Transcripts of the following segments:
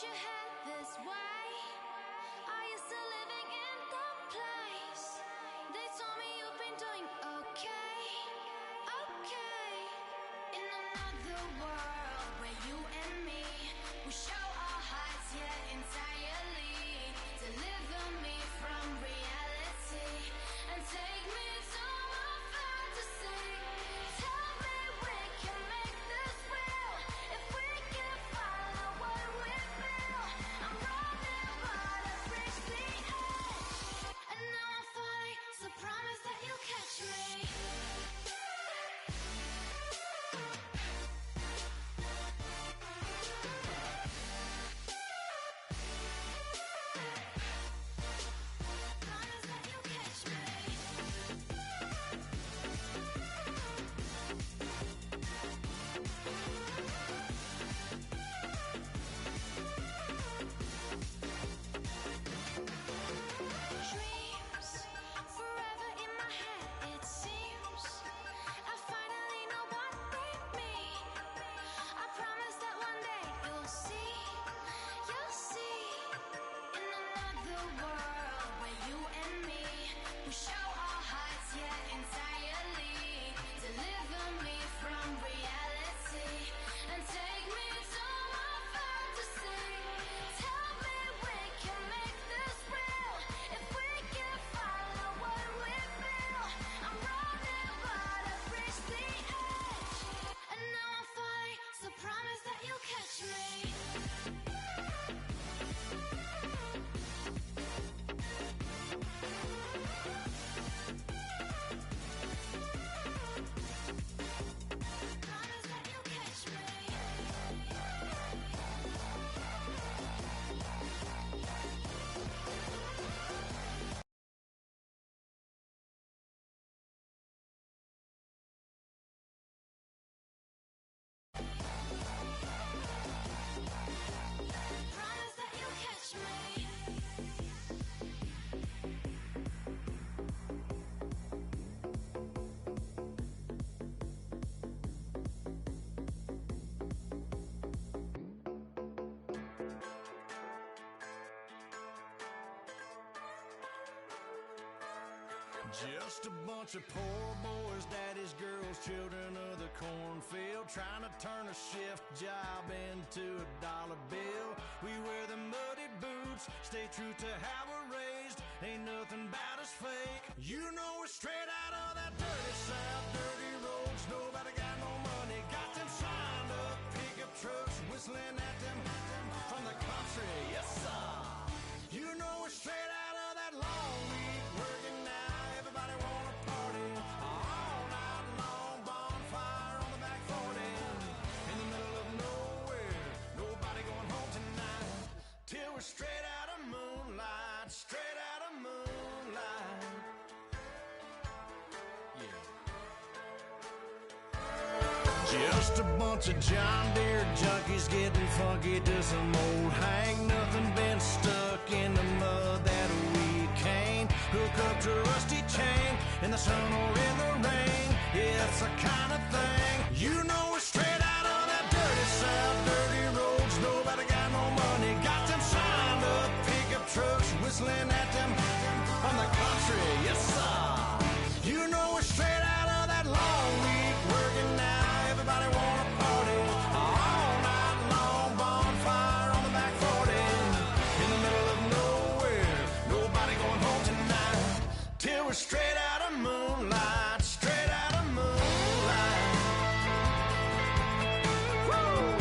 your head this way. Are you still living in the place? They told me you've been doing okay, okay. In another world where you and me, we show our hearts yet entirely. Deliver me from reality and take me to my fantasy. Tell me we can make this real if we can follow what we feel. I'm running but I've reached the edge, and now I'm falling, so promise that you'll catch me. Promise that you'll catch me. Dreams forever in my head, it seems. I finally know what they mean. I promise that one day you'll see, you'll see. In another world where you and me, we show our hearts yet entirely. Deliver me from reality and take me to my fantasy. Tell me we can make this real if we can follow what we feel. I'm running but I've reached the edge, and now I'm falling, so promise that you'll catch me. Promise that you'll catch me. Promise that you'll catch me. Just a bunch of poor boys, daddy's girls, children of the cornfield, trying to turn a shift job into a dollar bill. We wear the muddy boots, stay true to how we're raised, ain't nothing about us fake. You know we're straight out of that dirty south, dirty roads, nobody got no money, got them signed up pickup trucks, whistling at them from the country, yes sir. You know we're straight out of that long week, working now, everybody wanna party, all night long, bonfire on the back 40, in the middle of nowhere, nobody going home tonight, till we're straight out of moonlight, straight out of moonlight, yeah. Just a bunch of John Deere junkies getting funky to some old hang. Nothing been stuck in the mud that we can't hook up to a rusty chain in the sun or in the rain. Yeah, it's the kind of thing. You know we're straight out of that dirty south, dirty roads, nobody got no money, got them signed up pickup trucks, whistling at them from the country, yes sir. You know we're straight out of that long week, working now, everybody wanna party, all night long, bonfire on the back 40, in the middle of nowhere, nobody going home tonight, till we're straight out of moonlight, straight out of moonlight. Woo!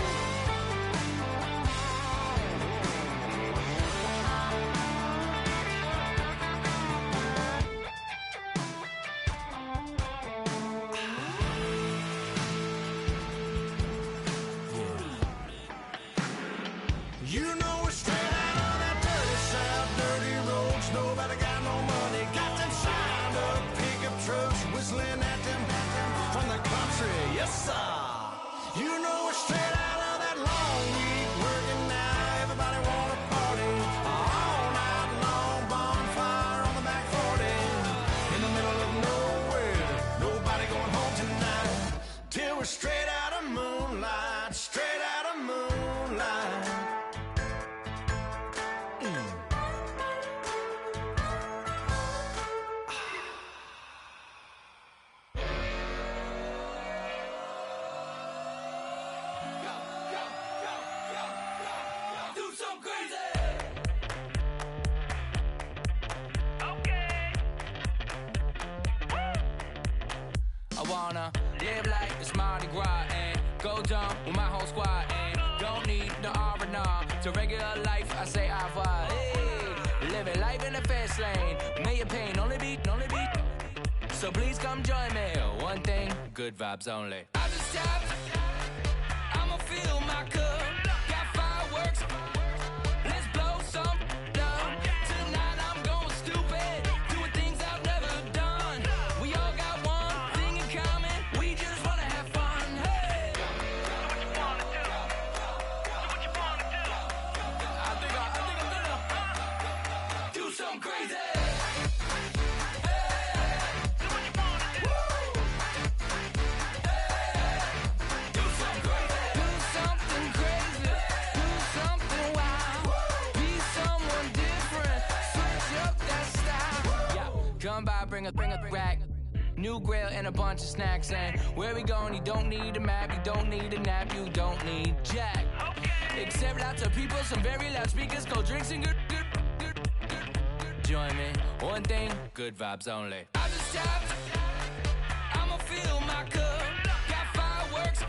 wanna live like it's Mardi Gras and go dumb with my whole squad and don't need no R&R. To regular life, I say au revoir. Hey, living life in the fast lane, million pain, only beat. So please come join me. One thing, good vibes only. I just tap, I'ma fill my cup. Got fireworks, let's blow some down. Tonight I'm going stupid, doing things I've never done. We all got one thing in common, we just wanna have fun. Hey, do what you wanna do. Do what you wanna do. I think I'm gonna do something crazy. Come by, bring a rack, new grill and a bunch of snacks. And where we going, you don't need a map, you don't need a nap, you don't need jack. Except lots of people, some very loud speakers, cold drinks and good. Join me, one thing, good vibes only. I just tap, I'ma fill my cup. Got fireworks,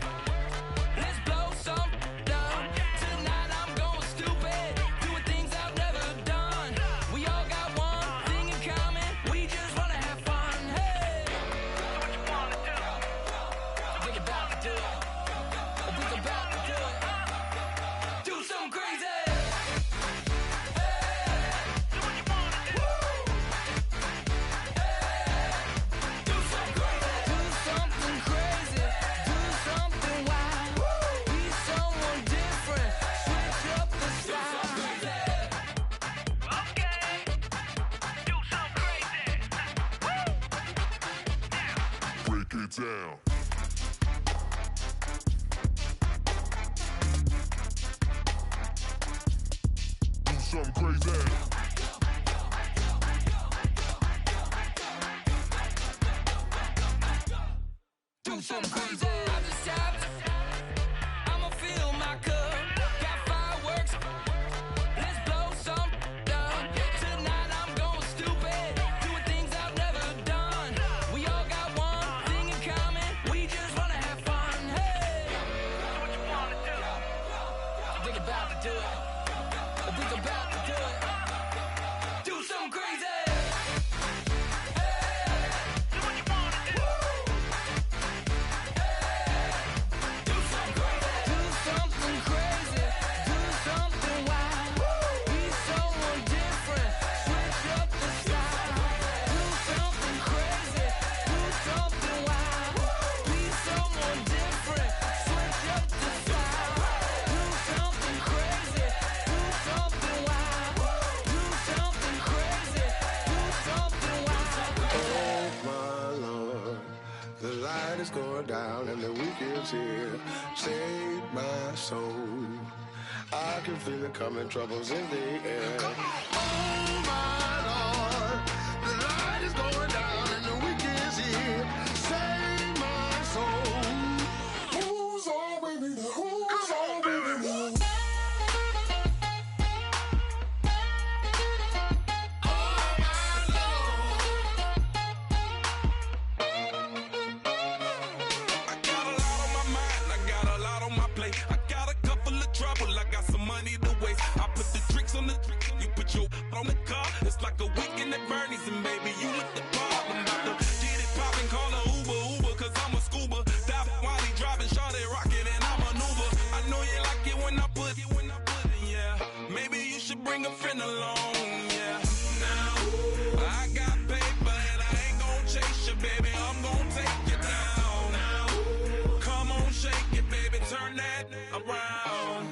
let's blow some down. Tonight I'm going stupid, doing things I've never done. We all got one thing in common, we just wanna have fun. Hey, do what you wanna do. Think about to do it. Think about to do it. Do something crazy. Down. Do something crazy. Do something crazy. I just tapped, I'ma fill my cup. Got fireworks, let's blow some down. Tonight I'm going stupid, doing things I've never done. We all got one thing in common, we just wanna have fun. Hey, do what you wanna do. Think about to do it. Think about to do it. Do something crazy. Going down and the weekend's here. Save my soul. I can feel it coming, troubles in the air. Oh my Lord, the light is going down and the weekend's here. Save my soul. Who's on with me? Who's on with me? On the car, it's like a weekend at Bernie's, and baby, you look the part. I'm about to get it poppin', call a Uber, cause I'm a scuba. Dive while he driving, shawty rockin', and I maneuver. I know you like it when I put it, yeah. Maybe you should bring a friend along, yeah. Now, I got paper, and I ain't gon' chase you, baby, I'm gon' take you down. Now, come on, shake it, baby, turn that around.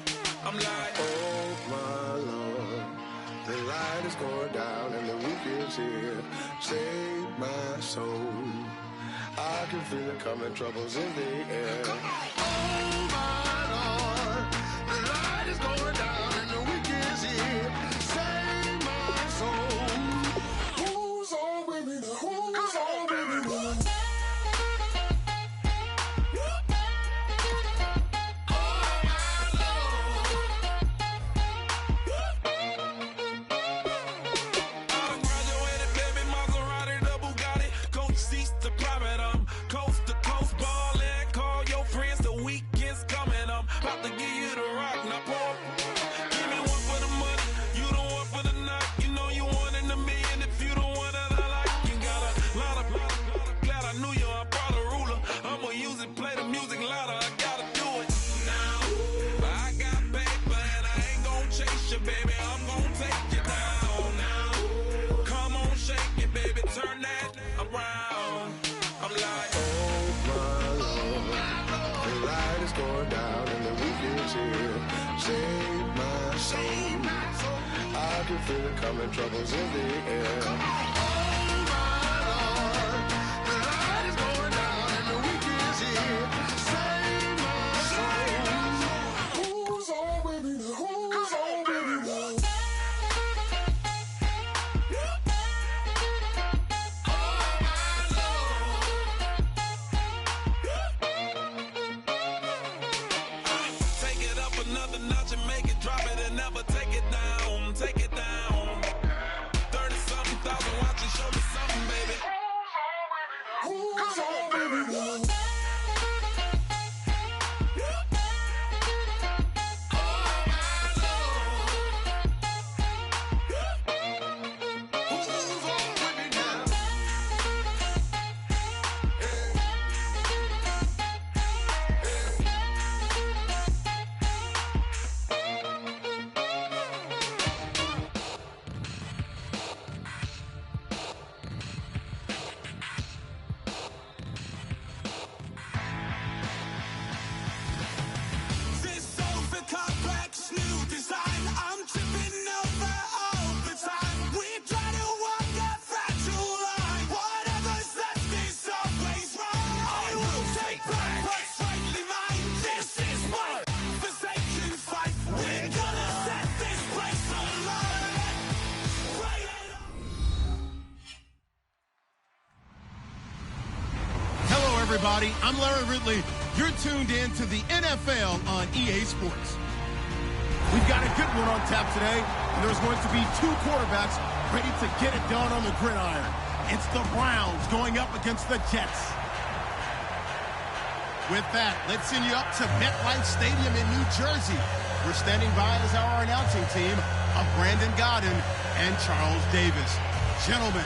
I'm like, oh my Lord, the light is going down and the weekend's here. Save my soul. I can feel it coming, troubles in the air. Oh my Lord, the light is going down and the weekend's here. Save my soul. Who's on with me? Who's on with me? Coast to feel it coming, troubles in the air. Oh my Lord, the light is going down and the weekend is here. Save my soul. Who's on with me now? Who's on with me now? Take it up another notch and make it drop it and never take it down. Take it down. 30-something thousand watching, show me something, baby. Who's on with me now? Who's on with me now? This over complex new design. I'm tripping over overtime. We try to walk that fragile line. Whatever's left is always right. I will take back what's rightly mine. This is my forsaken fight. We're gonna set this place alight. Right it up. Hello, everybody. I'm Larry Ridley. You're tuned in to the NFL on EA Sports. We've got a good one on tap today, and there's going to be two quarterbacks ready to get it done on the gridiron. It's the Browns going up against the Jets. With that, let's send you up to MetLife Stadium in New Jersey. We're standing by as our announcing team of Brandon Godden and Charles Davis. Gentlemen,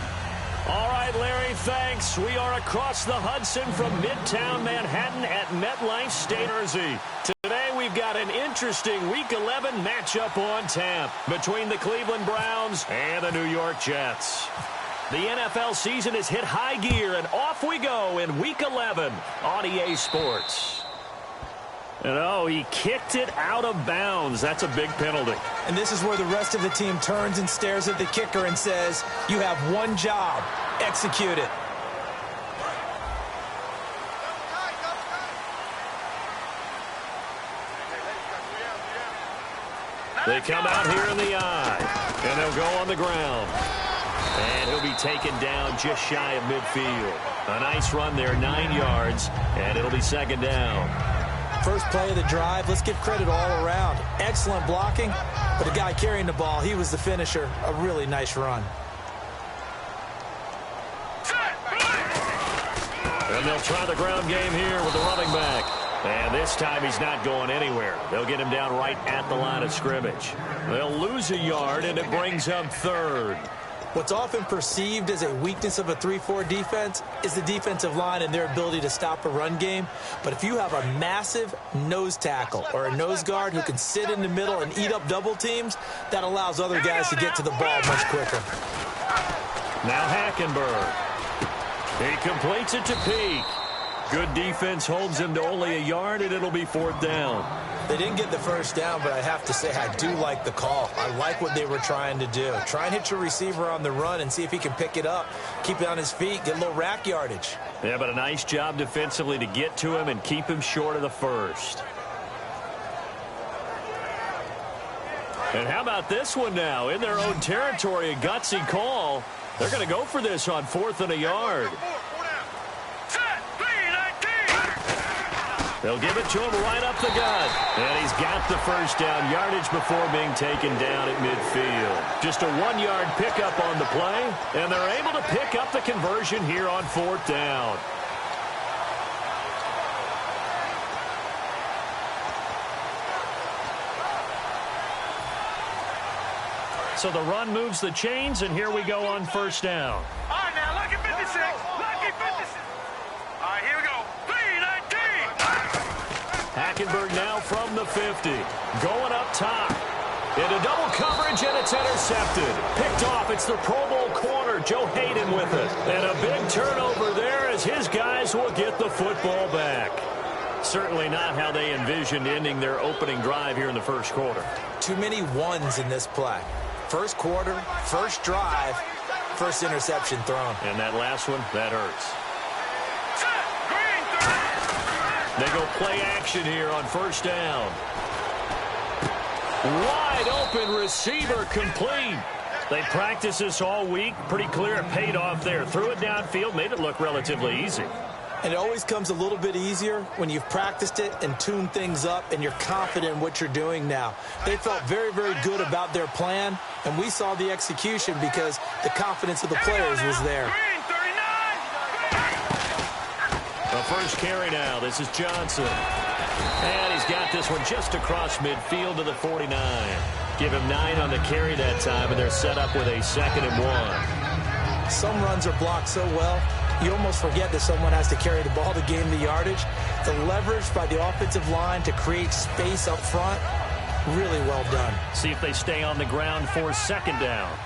All right, Larry, thanks. We are across the Hudson from Midtown Manhattan at MetLife Stadium. Today we've got an interesting Week 11 matchup on tap between the Cleveland Browns and the New York Jets. The NFL season has hit high gear, and off we go in Week 11 on EA Sports. And oh, he kicked it out of bounds. That's a big penalty. And this is where the rest of the team turns and stares at the kicker and says, you have one job, execute it. They come out here in the eye, and they'll go on the ground. And he'll be taken down just shy of midfield. A nice run there, 9 yards, and it'll be second down. First play of the drive, let's give credit all around. Excellent blocking, but the guy carrying the ball, he was the finisher. A really nice run. And they'll try the ground game here with the running back. And this time he's not going anywhere. They'll get him down right at the line of scrimmage. They'll lose a yard, and it brings up third. What's often perceived as a weakness of a 3-4 defense is the defensive line and their ability to stop a run game. But if you have a massive nose tackle or a nose guard who can sit in the middle and eat up double teams, that allows other guys to get to the ball much quicker. Now Hackenberg. He completes it to Peak. Good defense holds him to only a yard, and it'll be fourth down. They didn't get the first down, but I have to say I do like the call. I like what they were trying to do. Try and hit your receiver on the run and see if he can pick it up, keep it on his feet, get a little rack yardage. Yeah, but a nice job defensively to get to him and keep him short of the first. And how about this one now? In their own territory, a gutsy call. They're going to go for this on fourth and a yard. They'll give it to him right up the gut. And he's got the first down, yardage before being taken down at midfield. Just a 1-yard pickup on the play, and they're able to pick up the conversion here on fourth down. So the run moves the chains, and here we go on first down. All right, now, lucky 56. Lucky 56. All right, here we go. 3-19. Hackenberg now from the 50. Going up top. Into double coverage, and it's intercepted. Picked off. It's the Pro Bowl corner, Joe Hayden, with it. And a big turnover there as his guys will get the football back. Certainly not how they envisioned ending their opening drive here in the first quarter. Too many ones in this play. First quarter, first drive, first interception thrown. And that last one, that hurts. They go play action here on first down. Wide open receiver complete. They practiced this all week. Pretty clear it paid off there. Threw it downfield, made it look relatively easy. And it always comes a little bit easier when you've practiced it and tuned things up and you're confident in what you're doing now. They felt very, very good about their plan, and we saw the execution because the confidence of the players was there. The first carry now. This is Johnson. And he's got this one just across midfield to the 49. Give him 9 on the carry that time, and they're set up with a 2nd and 1. Some runs are blocked so well, you almost forget that someone has to carry the ball to gain the yardage. The leverage by the offensive line to create space up front, really well done. See if they stay on the ground for 2nd down.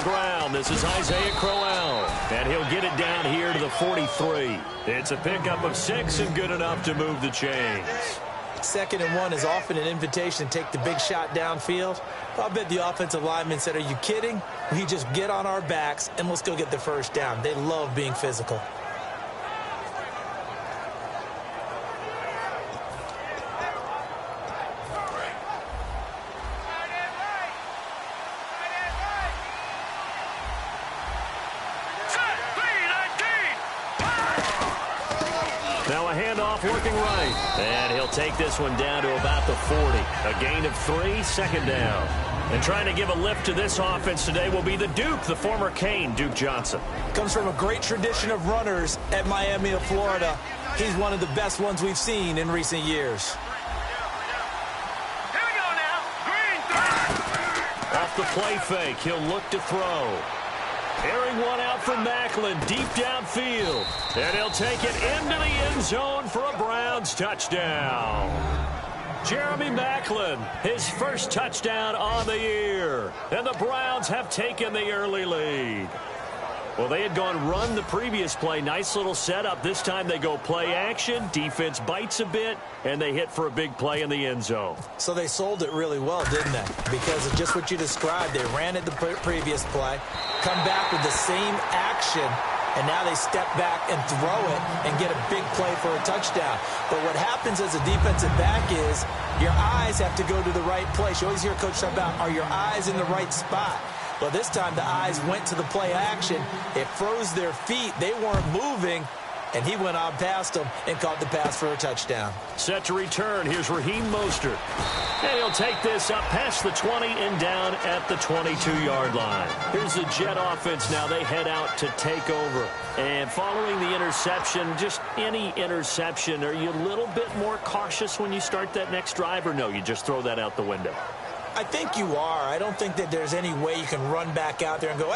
Ground. This is Isaiah Crowell, and he'll get it down here to the 43. It's a pickup of 6 and good enough to move the chains. 2nd and 1 is often an invitation to take the big shot downfield. I bet the offensive lineman said, "Are you kidding? We just get on our backs and let's go get the first down." They love being physical. Now a handoff working right. And he'll take this one down to about the 40. A gain of 3, 2nd down. And trying to give a lift to this offense today will be the Duke, the former Cane, Duke Johnson. Comes from a great tradition of runners at Miami of Florida. He's one of the best ones we've seen in recent years. Here we go now. Green. Off the play fake, he'll look to throw. Airing one out from Macklin, deep downfield. And he'll take it into the end zone for a Browns touchdown. Jeremy Macklin, his first touchdown on the year. And the Browns have taken the early lead. Well, they had gone run the previous play. Nice little setup. This time they go play action. Defense bites a bit, and they hit for a big play in the end zone. So they sold it really well, didn't they? Because of just what you described. They ran it the previous play, come back with the same action, and now they step back and throw it and get a big play for a touchdown. But what happens as a defensive back is your eyes have to go to the right place. You always hear Coach talk about, are your eyes in the right spot? Well, this time the eyes went to the play action. It froze their feet. They weren't moving, and he went on past them and caught the pass for a touchdown. Set to return. Here's Raheem Mostert. And he'll take this up past the 20 and down at the 22-yard line. Here's the Jet offense now. They head out to take over. And following the interception, just any interception, are you a little bit more cautious when you start that next drive, or no, you just throw that out the window? I think you are. I don't think that there's any way you can run back out there and go,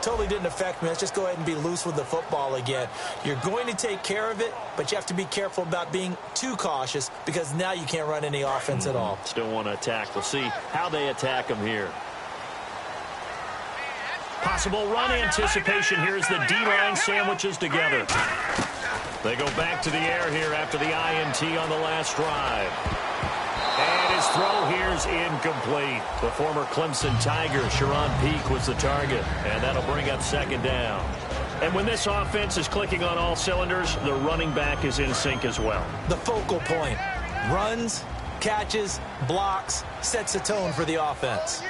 totally didn't affect me. Let's just go ahead and be loose with the football again. You're going to take care of it, but you have to be careful about being too cautious because now you can't run any offense at all. Still want to attack. We'll see how they attack them here. Possible run anticipation here as the D-line sandwiches together. They go back to the air here after the INT on the last drive. And his throw here's incomplete. The former Clemson Tiger, Sharon Peak, was the target. And that'll bring up 2nd down. And when this offense is clicking on all cylinders, the running back is in sync as well. The focal point. Runs, catches, blocks, sets a tone for the offense. Here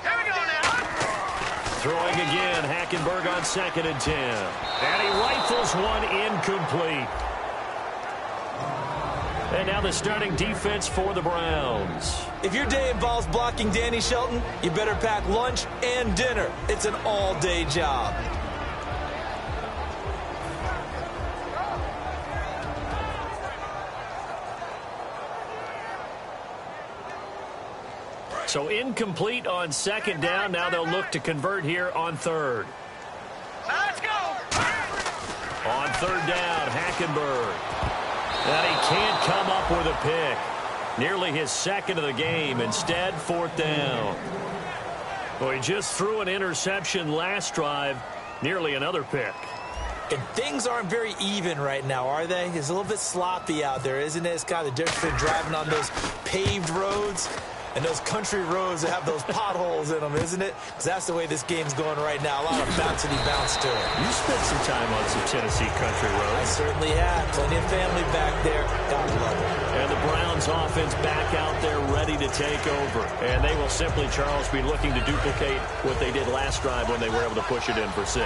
we go now. Throwing again, Hackenberg on 2nd and 10. And he rifles one incomplete. And now the starting defense for the Browns. If your day involves blocking Danny Shelton, you better pack lunch and dinner. It's an all-day job. So incomplete on second down. Now they'll look to convert here on third. Let's go! On third down, Hackenberg. And he can't come up with a pick. Nearly his second of the game. Instead, fourth down. Well, he just threw an interception last drive. Nearly another pick. And things aren't very even right now, are they? It's a little bit sloppy out there, isn't it? It's kind of the difference between driving on those paved roads and those country roads that have those potholes in them, isn't it? Because that's the way this game's going right now. A lot of bouncy bounce to it. You spent some time on some Tennessee country roads. I certainly have. Plenty of family back there. God love it. And the Browns offense back out there ready to take over. And they will simply, Charles, be looking to duplicate what they did last drive when they were able to push it in for 6.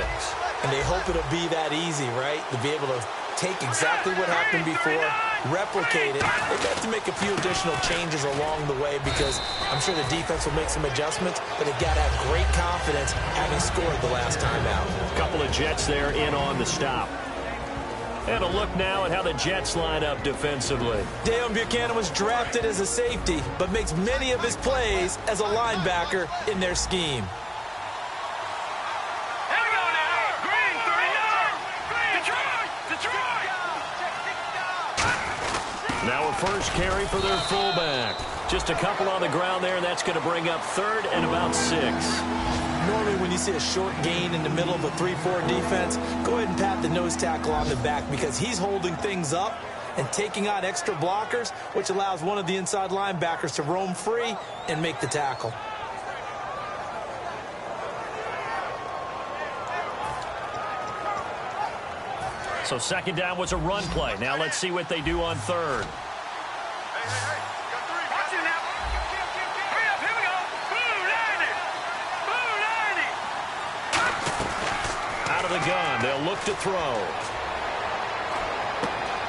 And they hope it'll be that easy, right? To be able to take exactly what happened before, replicate it. They've got to make a few additional changes along the way because I'm sure the defense will make some adjustments, but they've got to have great confidence having scored the last time out. A couple of Jets there in on the stop. And a look now at how the Jets line up defensively. Deion Buchanan was drafted as a safety, but makes many of his plays as a linebacker in their scheme. Now a first carry for their fullback. Just a couple on the ground there, and that's going to bring up third and about 6. Normally when you see a short gain in the middle of a 3-4 defense, go ahead and pat the nose tackle on the back because he's holding things up and taking out extra blockers, which allows one of the inside linebackers to roam free and make the tackle. So second down was a run play. Now let's see what they do on third. Watch it now. Hurry up, here we go. Boo, 90. Boo, 90. Out of the gun, they'll look to throw.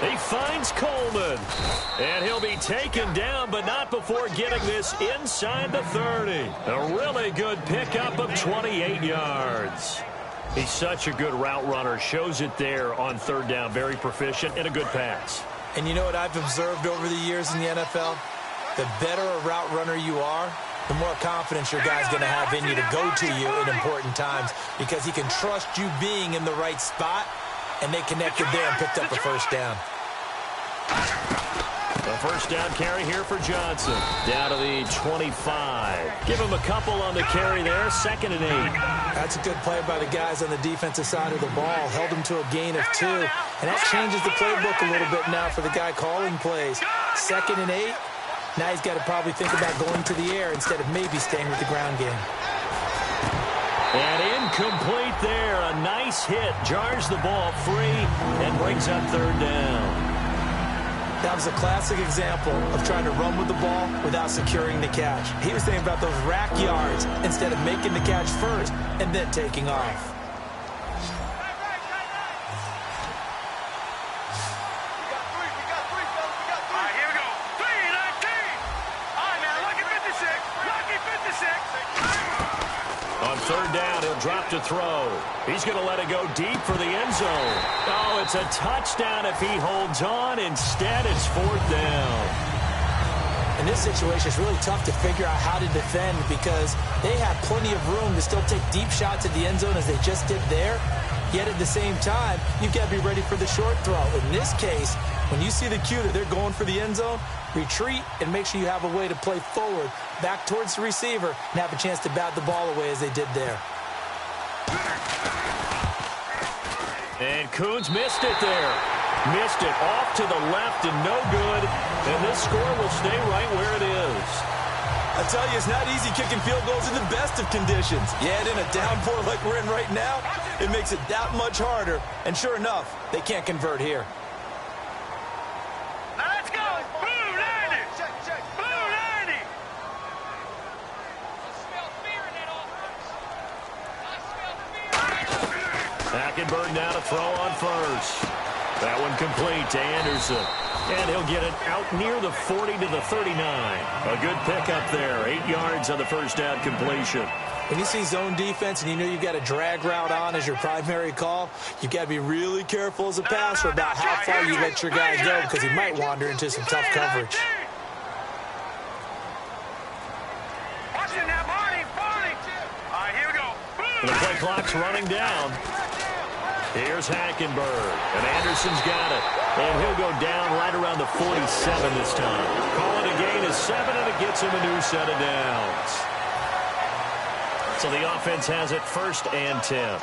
He finds Coleman. And he'll be taken down, but not before getting this inside the 30. A really good pickup of 28 yards. He's such a good route runner. Shows it there on third down. Very proficient and a good pass. And you know what I've observed over the years in the NFL? The better a route runner you are, the more confidence your guy's going to have in you to go to you in important times because he can trust you being in the right spot, and they connected there and picked up a first down. A first down carry here for Johnson. Down to the 25. Give him a couple on the carry there. 2nd and 8. That's a good play by the guys on the defensive side of the ball. Held him to a gain of 2. And that changes the playbook a little bit now for the guy calling plays. 2nd and 8. Now he's got to probably think about going to the air instead of maybe staying with the ground game. And incomplete there. A nice hit. Jars the ball free and brings up third down. That was a classic example of trying to run with the ball without securing the catch. He was thinking about those rack yards instead of making the catch first and then taking off. On third down, he'll drop to throw. He's going to let it go deep for the end zone. Oh, it's a touchdown if he holds on. Instead, it's fourth down. In this situation, it's really tough to figure out how to defend because they have plenty of room to still take deep shots at the end zone as they just did there. Yet at the same time, you've got to be ready for the short throw. In this case, when you see the cue that they're going for the end zone, retreat and make sure you have a way to play forward, back towards the receiver, and have a chance to bat the ball away as they did there. And Coons missed it there. Missed it off to the left and no good. And this score will stay right where it is. I tell you, it's not easy kicking field goals in the best of conditions. Yet in a downpour like we're in right now, it makes it that much harder. And sure enough, they can't convert here. Let's go. Boo, 90. Boo, 90. Hackenberg now to throw on first. That one complete to Anderson. And he'll get it out near the 40 to the 39. A good pickup there. 8 yards on the first down completion. When you see zone defense and you know you've got a drag route on as your primary call, you've got to be really careful as a passer about how far you let your guy go because he might wander into some tough coverage. clock's running down. Here's Hackenberg, and Anderson's got it. And he'll go down right around the 47 this time. Call it a gain of 7, and it gets him a new set of downs. So the offense has it 1st and 10.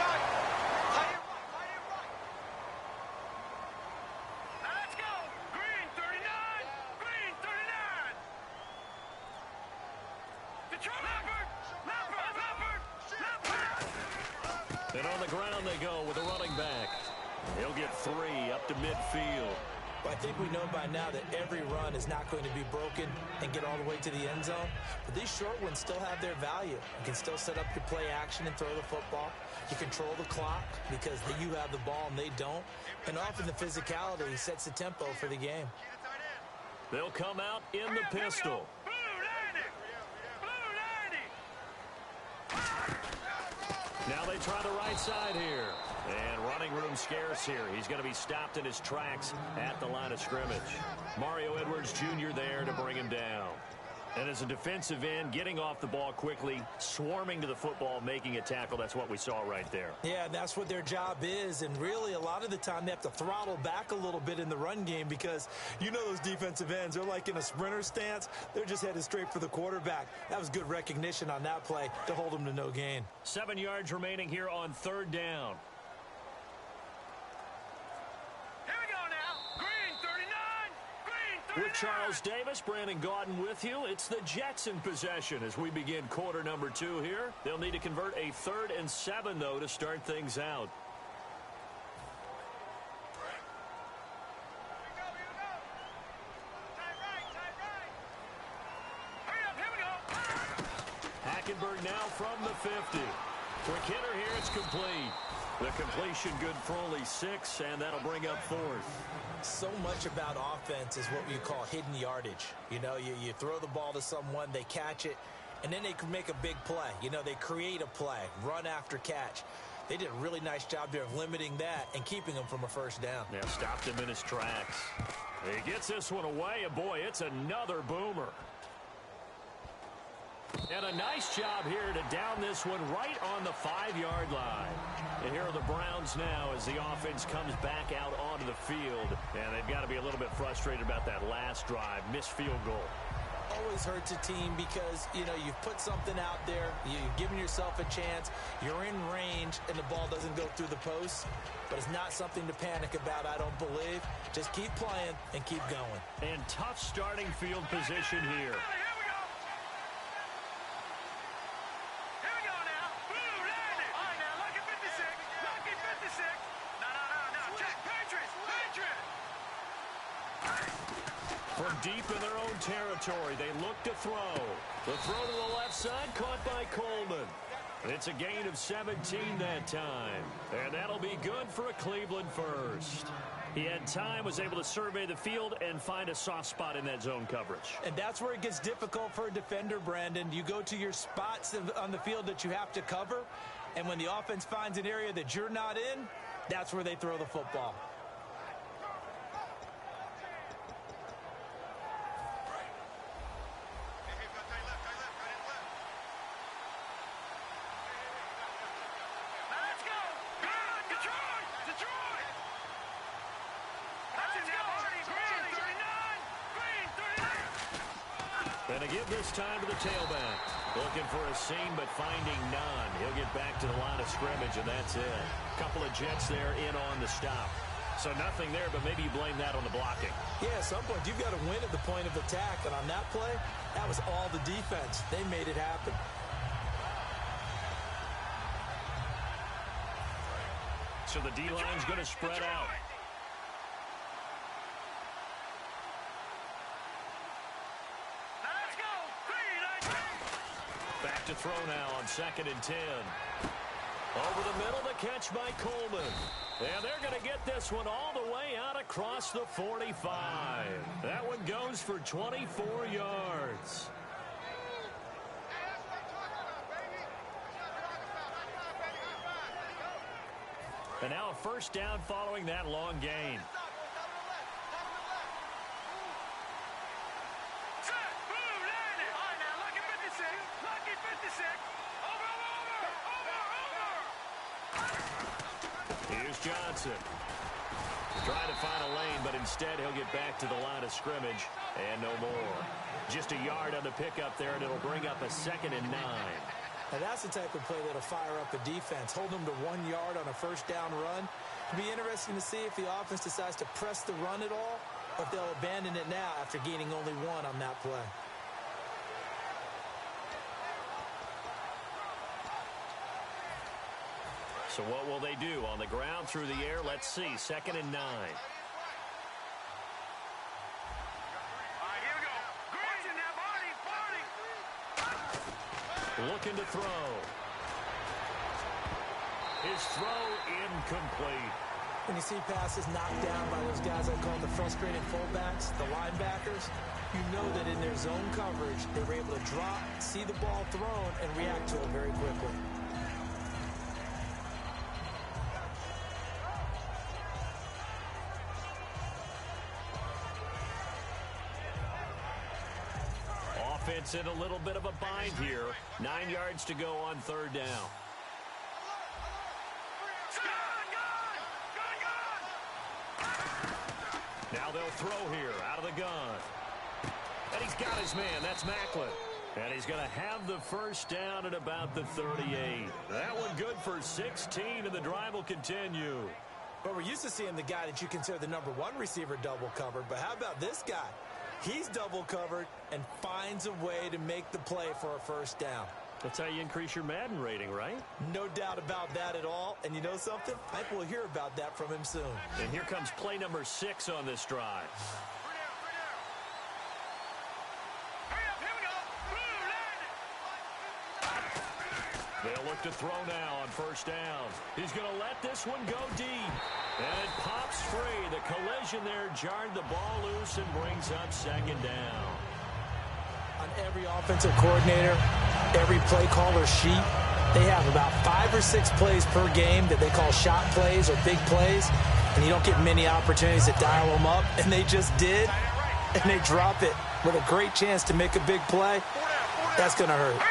And on the ground they go with the running back. He'll get 3 up to midfield. But I think we know by now that every run is not going to be broken and get all the way to the end zone. But these short ones still have their value. You can still set up your play action and throw the football. You control the clock because you have the ball and they don't. And often the physicality sets the tempo for the game. They'll come out in the pistol. Now they try the right side here. And running room scarce here. He's going to be stopped in his tracks at the line of scrimmage. Mario Edwards Jr. there to bring him down. And as a defensive end, getting off the ball quickly, swarming to the football, making a tackle, that's what we saw right there. Yeah, that's what their job is. And really, a lot of the time, they have to throttle back a little bit in the run game because you know those defensive ends, they're like in a sprinter stance. They're just headed straight for the quarterback. That was good recognition on that play to hold them to no gain. 7 yards remaining here on 3rd down. With Charles Davis, Brandon Gaudin with you. It's the Jets in possession as we begin quarter number 2 here. They'll need to convert a 3rd and 7, though, to start things out. Hackenberg now from the 50. Quick hitter here, it's complete. The completion good for only 6, and that'll bring up 4th. So much about offense is what we call hidden yardage. You know, you throw the ball to someone, they catch it, and then they can make a big play. You know, they create a play, run after catch. They did a really nice job there of limiting that and keeping him from a 1st down. Yeah, stopped him in his tracks. He gets this one away, and boy, it's another boomer. And a nice job here to down this one right on the 5-yard line. And here are the Browns now as the offense comes back out onto the field. And they've got to be a little bit frustrated about that last drive, missed field goal. Always hurts a team because, you know, you've put something out there, you've given yourself a chance, you're in range, and the ball doesn't go through the post. But it's not something to panic about, I don't believe. Just keep playing and keep going. And tough starting field position here. From deep in their own territory, they look to throw. The throw to the left side, caught by Coleman. It's a gain of 17 that time. And that'll be good for a Cleveland first. He had time, was able to survey the field and find a soft spot in that zone coverage. And that's where it gets difficult for a defender, Brandon. You go to your spots on the field that you have to cover, and when the offense finds an area that you're not in, that's where they throw the football. And to give this time to the tailback. Looking for a seam, but finding none. He'll get back to the line of scrimmage, and that's it. Couple of Jets there in on the stop. So nothing there, but maybe you blame that on the blocking. Yeah, at some point, you've got to win at the point of attack. And on that play, that was all the defense. They made it happen. So the D-line's going to spread out. Back to throw now on 2nd and 10. Over the middle, the catch by Coleman. And they're going to get this one all the way out across the 45. That one goes for 24 yards. And now a 1st down following that long gain. Johnson. Trying to find a lane, but instead he'll get back to the line of scrimmage and no more. Just a yard on the pickup there, and it'll bring up a 2nd and 9. Now that's the type of play that'll fire up a defense. Hold them to 1 yard on a first down run. It'll be interesting to see if the offense decides to press the run at all, or if they'll abandon it now after gaining only 1 on that play. So what will they do? On the ground, through the air, let's see. 2nd and 9. Here we go. Watching that body. Looking to throw. His throw incomplete. When you see passes knocked down by those guys I call the frustrated fullbacks, the linebackers, you know that in their zone coverage, they were able to drop, see the ball thrown, and react to it very quickly. Offense in a little bit of a bind here. 9 yards to go on 3rd down. Now they'll throw here out of the gun. And he's got his man. That's Macklin. And he's going to have the first down at about the 38. That one good for 16, and the drive will continue. But we're used to seeing the guy that you consider the number 1 receiver double covered. But how about this guy? He's double covered and finds a way to make the play for a first down. That's how you increase your Madden rating, right? No doubt about that at all. And you know something? I think we'll hear about that from him soon. And here comes play number 6 on this drive. They'll look to throw now on first down. He's going to let this one go deep. And it pops free. The collision there jarred the ball loose and brings up 2nd down. On every offensive coordinator, every play caller sheet, they have about 5 or 6 plays per game that they call shot plays or big plays, and you don't get many opportunities to dial them up, and they just did, and they drop it with a great chance to make a big play. That's going to hurt.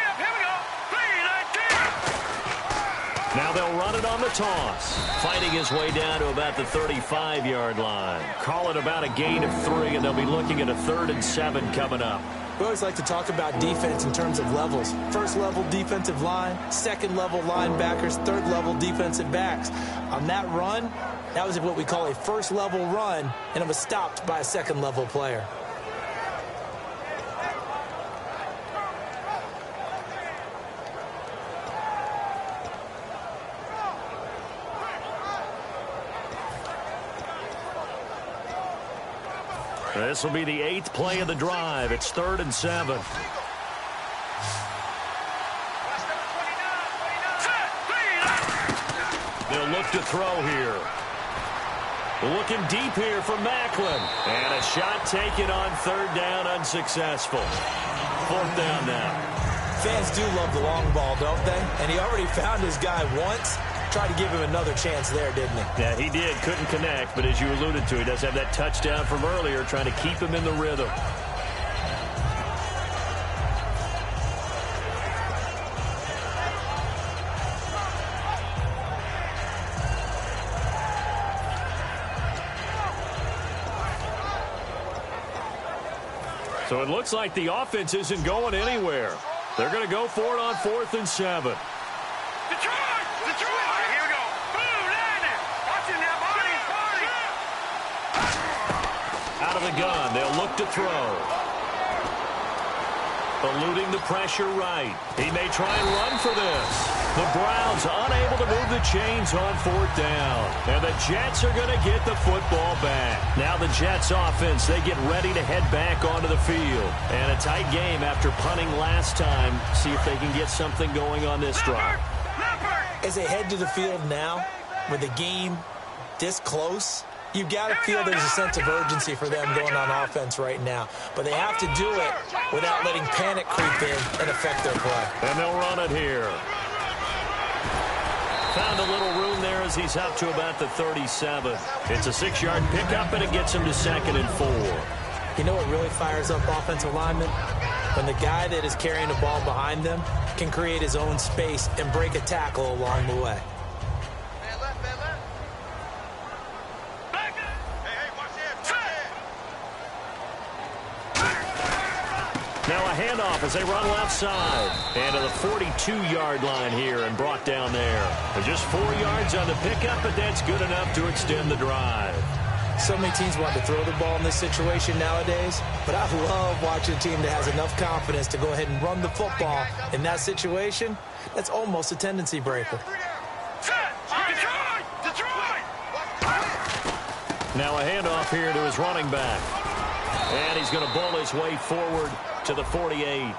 Now they'll run it on the toss. Fighting his way down to about the 35-yard line. Call it about a gain of 3, and they'll be looking at a 3rd and 7 coming up. We always like to talk about defense in terms of levels. First level defensive line, second level linebackers, third level defensive backs. On that run, that was what we call a first level run, and it was stopped by a second level player. This will be the 8th play of the drive. It's 3rd and 7. They'll look to throw here. Looking deep here for Macklin. And a shot taken on 3rd down, unsuccessful. 4th down now. Fans do love the long ball, don't they? And he already found his guy once. Tried to give him another chance there, didn't he? Yeah, he did. Couldn't connect, but as you alluded to, he does have that touchdown from earlier, trying to keep him in the rhythm. So it looks like the offense isn't going anywhere. They're going to go for it on 4th and 7. Out of the gun, they'll look to throw. Eluding the pressure right. He may try and run for this. The Browns unable to move the chains on 4th down. And the Jets are going to get the football back. Now the Jets offense, they get ready to head back onto the field. And a tight game after punting last time. See if they can get something going on this drive. As they head to the field now, with the game this close, you've got to feel there's a sense of urgency for them going on offense right now. But they have to do it without letting panic creep in and affect their play. And they'll run it here. Found a little room there as he's up to about the 37. It's a 6-yard pickup, and it gets him to 2nd and 4. You know what really fires up offensive linemen? When the guy that is carrying the ball behind them can create his own space and break a tackle along the way. Now a handoff as they run left side. And to the 42-yard line here and brought down there. They're just 4 yards on the pickup, but that's good enough to extend the drive. So many teams want to throw the ball in this situation nowadays, but I love watching a team that has enough confidence to go ahead and run the football in that situation. That's almost a tendency breaker. Now a handoff here to his running back. And he's going to bull his way forward to the 48.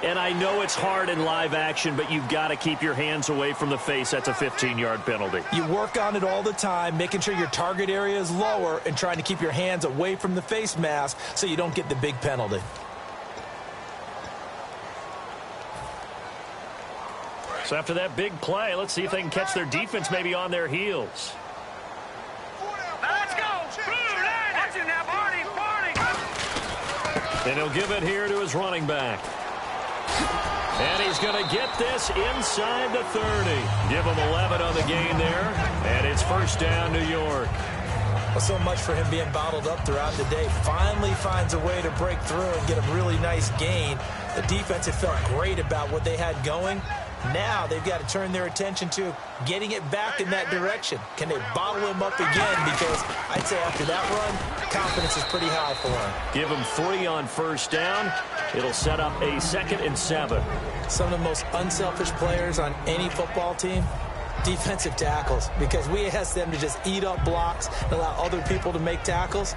And I know it's hard in live action, but you've got to keep your hands away from the face. That's a 15-yard penalty. You work on it all the time, making sure your target area is lower and trying to keep your hands away from the face mask so you don't get the big penalty. So after that big play, let's see if they can catch their defense maybe on their heels. Let's go. Watch it now, Barney. And he'll give it here to his running back. And he's going to get this inside the 30. Give him 11 on the gain there. And it's first down, New York. Well, so much for him being bottled up throughout the day. Finally finds a way to break through and get a really nice gain. The defense had felt great about what they had going. Now they've got to turn their attention to getting it back in that direction. Can they bottle him up again? Because I'd say after that run, confidence is pretty high for him. Give him 3 on first down. It'll set up a 2nd and 7. Some of the most unselfish players on any football team, defensive tackles, because we ask them to just eat up blocks and allow other people to make tackles.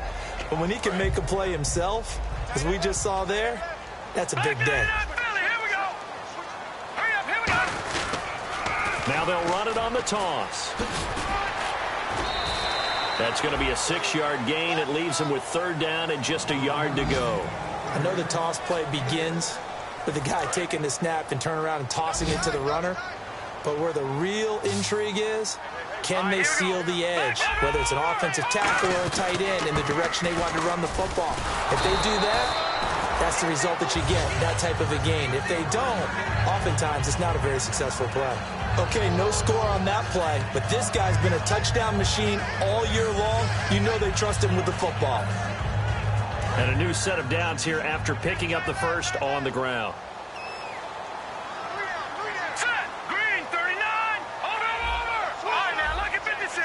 But when he can make a play himself, as we just saw there, that's a big day. Now they'll run it on the toss. That's going to be a 6-yard gain. It leaves them with 3rd down and just a yard to go. I know the toss play begins with the guy taking the snap and turning around and tossing it to the runner. But where the real intrigue is, can they seal the edge, whether it's an offensive tackle or a tight end in the direction they want to run the football? If they do that, that's the result that you get, that type of a gain. If they don't, oftentimes it's not a very successful play. Okay, no score on that play, but this guy's been a touchdown machine all year long. You know they trust him with the football. And a new set of downs here after picking up the first on the ground. Set. Green, 39. Hold it over. All right, now, look at 56.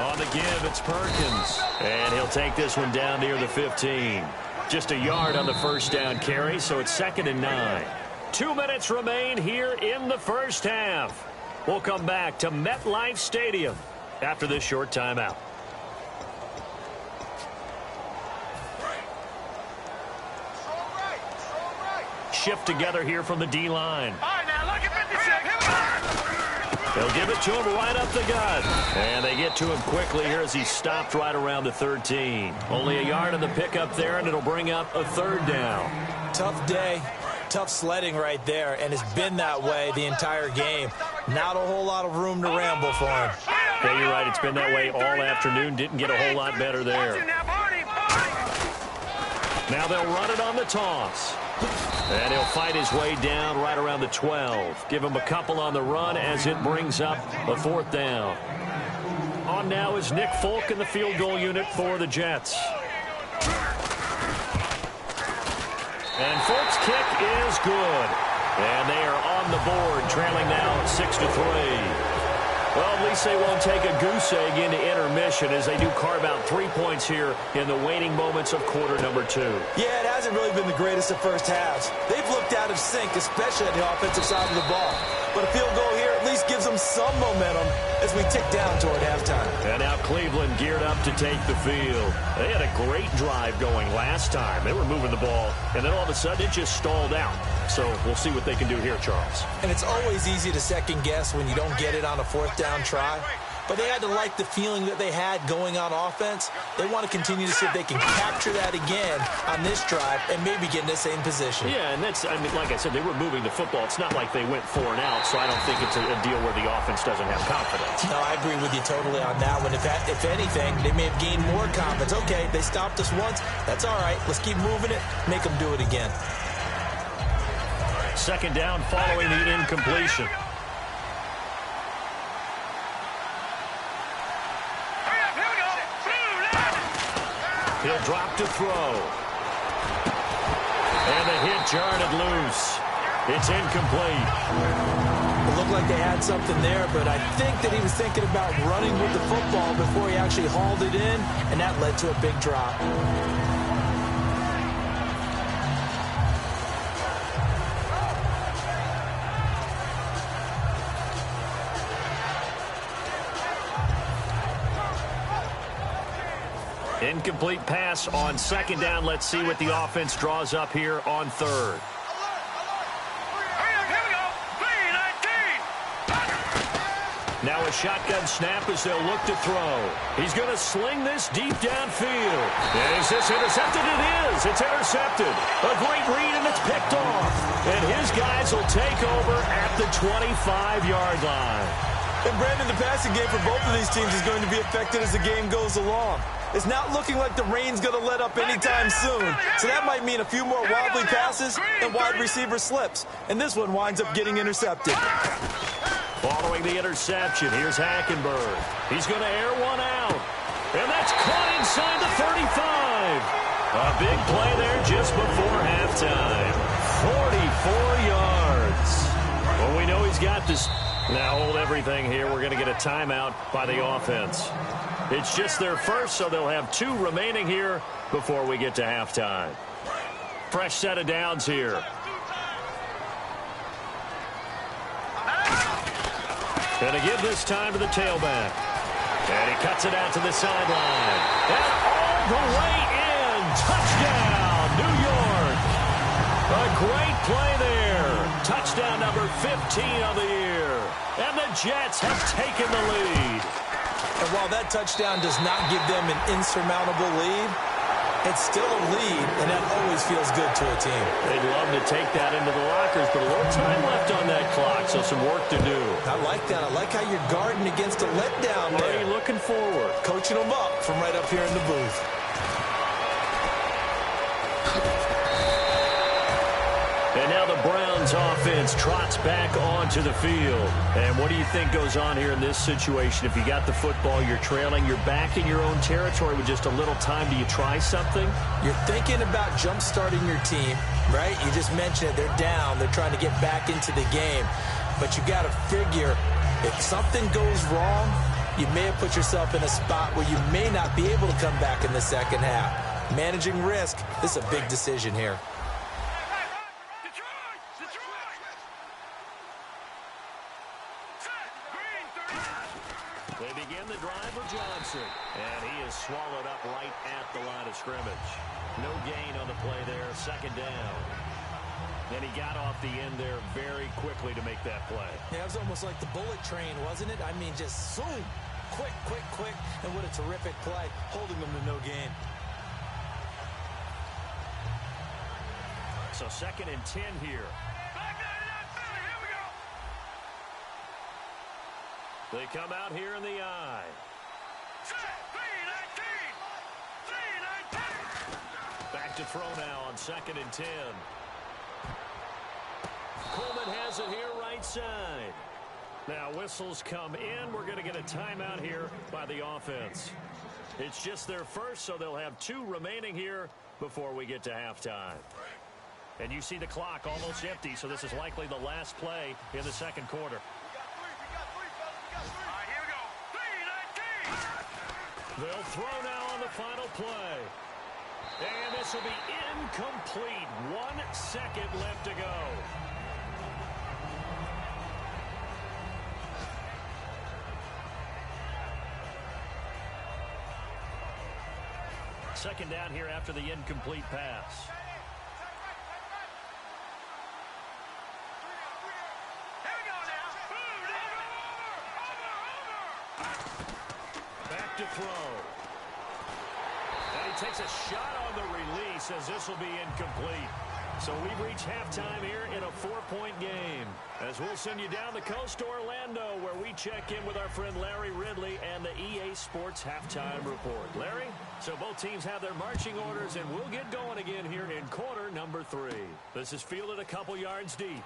On the give, it's Perkins. And he'll take this one down near the 15. Just a yard on the first down carry, so it's 2nd and 9. 2 minutes remain here in the first half. We'll come back to MetLife Stadium after this short timeout. Shift together here from the D-line. All right, now, look at 56. Here we go. They'll give it to him right up the gut. And they get to him quickly here as he stopped right around the 13. Only a yard on the pickup there, and it'll bring up a 3rd down. Tough day. Tough sledding right there, and it's been that way the entire game. Not a whole lot of room to ramble for him. Yeah, you're right. It's been that way all afternoon. Didn't get a whole lot better there. Now they'll run it on the toss. And he'll fight his way down right around the 12. Give him a couple on the run as it brings up a 4th down. On now is Nick Folk in the field goal unit for the Jets. And Folk's kick is good. And they are on the board, trailing now 6-3. Well, at least they won't take a goose egg into intermission as they do carve out 3 points here in the waning moments of quarter number 2. Yeah, it hasn't really been the greatest of first halves. They've looked out of sync, especially on the offensive side of the ball. But a field goal here at least gives them some momentum as we tick down toward halftime. And now Cleveland geared up to take the field. They had a great drive going last time. They were moving the ball, and then all of a sudden it just stalled out. So we'll see what they can do here, Charles. And it's always easy to second guess when you don't get it on a 4th down try. But they had to like the feeling that they had going on offense. They want to continue to see if they can capture that again on this drive and maybe get in the same position. Yeah, and that's, I mean, like I said, they were moving the football. It's not like they went 4 and out, so I don't think it's a deal where the offense doesn't have confidence. No, I agree with you totally on that one. If anything, they may have gained more confidence. Okay, they stopped us once. That's all right. Let's keep moving it. Make them do it again. 2nd down following the incompletion. He'll drop to throw. And the hit jarred it loose. It's incomplete. It looked like they had something there, but I think that he was thinking about running with the football before he actually hauled it in, and that led to a big drop. Incomplete pass on second down. Let's see what the offense draws up here on third. Now a shotgun snap as they'll look to throw. He's going to sling this deep downfield. Is this intercepted? It is. It's intercepted. A great read, and it's picked off. And his guys will take over at the 25-yard line. And Brandon, the passing game for both of these teams is going to be affected as the game goes along. It's not looking like the rain's going to let up anytime soon. So that might mean a few more wobbly passes and wide receiver slips. And this one winds up getting intercepted. Following the interception, here's Hackenberg. He's going to air one out. And that's caught inside the 35. A big play there just before halftime. 44 yards. Well, we know he's got this. Now hold everything here. We're going to get a timeout by the offense. It's just their first, so they'll have 2 remaining here before we get to halftime. Fresh set of downs here. And again this time to the tailback. And he cuts it out to the sideline. And all the way in. Touchdown, New York. A great play there. Touchdown number 15 of the year. And the Jets have taken the lead. And while that touchdown does not give them an insurmountable lead, it's still a lead, and that always feels good to a team. They'd love to take that into the lockers, but a little time left on that clock, so some work to do. I like that. I like how you're guarding against a letdown there. Already looking forward. Coaching them up from right up here in the booth. And now the Browns offense trots back onto the field. And what do you think goes on here in this situation? If you got the football, you're trailing, you're back in your own territory with just a little time. Do you try something? You're thinking about jump-starting your team, right? You just mentioned it. They're down. They're trying to get back into the game. But you got to figure, if something goes wrong, you may have put yourself in a spot where you may not be able to come back in the second half. Managing risk, this is a big decision here. They begin the drive with Johnson, and he is swallowed up right at the line of scrimmage. No gain on the play there, second down. And he got off the end there very quickly to make that play. Yeah, it was almost like the bullet train, wasn't it? I mean, just zoom, quick, quick, quick, and what a terrific play, holding them to no gain. So 2nd and 10 here. They come out here in the eye. Back to throw now on 2nd and 10. Coleman has it here right side. Now whistles come in. We're going to get a timeout here by the offense. It's just their first, so they'll have 2 remaining here before we get to halftime. And you see the clock almost empty, so this is likely the last play in the second quarter. They'll throw now on the final play. And this will be incomplete. 1 second left to go. Second down here after the incomplete pass. Back to throw. And he takes a shot on the release as this will be incomplete. So we've reached halftime here in a 4-point game. As we'll send you down the coast to Orlando, where we check in with our friend Larry Ridley and the EA Sports Halftime Report. Larry, so both teams have their marching orders, and we'll get going again here in quarter number 3. This is fielded a couple yards deep.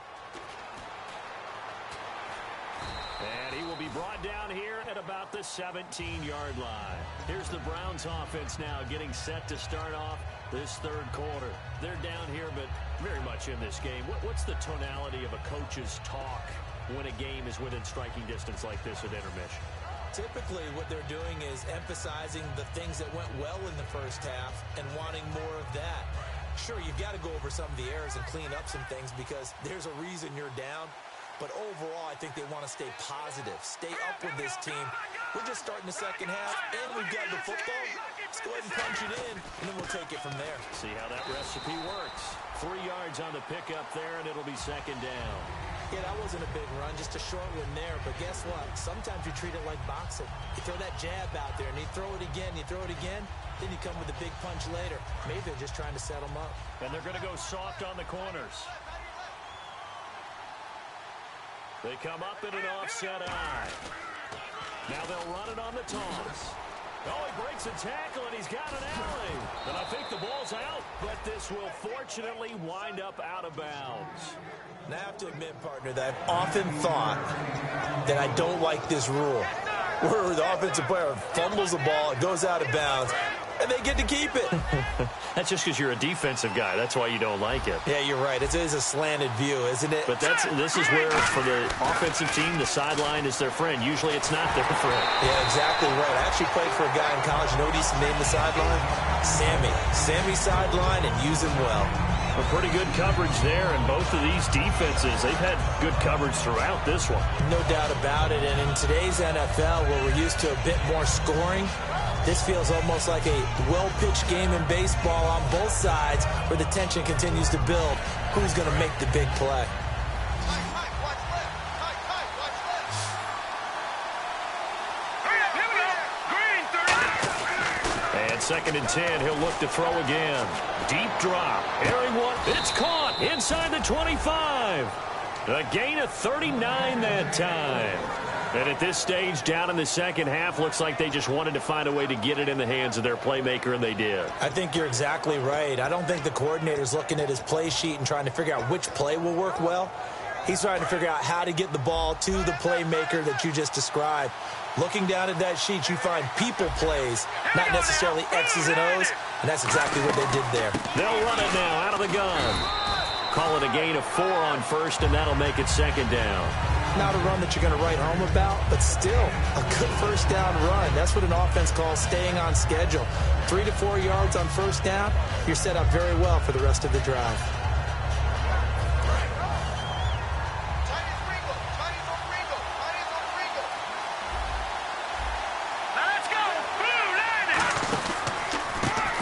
And he will be brought down here at about the 17-yard line. Here's the Browns offense now getting set to start off this third quarter. They're down here, but very much in this game. What's the tonality of a coach's talk when a game is within striking distance like this at intermission? Typically, what they're doing is emphasizing the things that went well in the first half and wanting more of that. Sure, you've got to go over some of the errors and clean up some things because there's a reason you're down. But overall, I think they want to stay positive, stay up with this team. We're just starting the second half, and we've got the football. Let's go ahead and punch it in, and then we'll take it from there. See how that recipe works. 3 yards on the pickup there, and it'll be second down. Yeah, that wasn't a big run, just a short one there. But guess what? Sometimes you treat it like boxing. You throw that jab out there, and you throw it again, then you come with a big punch later. Maybe they're just trying to set them up. And they're going to go soft on the corners. They come up in an offset eye. Now they'll run it on the toss. Oh, he breaks a tackle, and he's got an alley. And I think the ball's out, but this will fortunately wind up out of bounds. Now, I have to admit, partner, that I've often thought that I don't like this rule, where the offensive player fumbles the ball, it goes out of bounds, and they get to keep it. That's just because you're a defensive guy. That's why you don't like it. Yeah, you're right. It is a slanted view, isn't it? But this is where, for the offensive team, the sideline is their friend. Usually it's not their friend. Yeah, exactly right. I actually played for a guy in college. You know what he used to name the sideline? Sammy. Sammy sideline, and use him well. A pretty good coverage there, and both of these defenses, they've had good coverage throughout this one. No doubt about it, and in today's NFL, where we're used to a bit more scoring, this feels almost like a well-pitched game in baseball on both sides where the tension continues to build. Who's going to make the big play? And 2nd and 10, he'll look to throw again. Deep drop. Airing one. It's caught inside the 25. A gain of 39 that time. And at this stage, down in the second half, looks like they just wanted to find a way to get it in the hands of their playmaker, and they did. I think you're exactly right. I don't think the coordinator's looking at his play sheet and trying to figure out which play will work well. He's trying to figure out how to get the ball to the playmaker that you just described. Looking down at that sheet, you find people plays, not necessarily X's and O's, and that's exactly what they did there. They'll run it now out of the gun. Call it a gain of 4 on first, and that'll make it second down. Not a run that you're going to write home about, but still a good first down run. That's what an offense calls staying on schedule. 3 to 4 yards on first down, you're set up very well for the rest of the drive.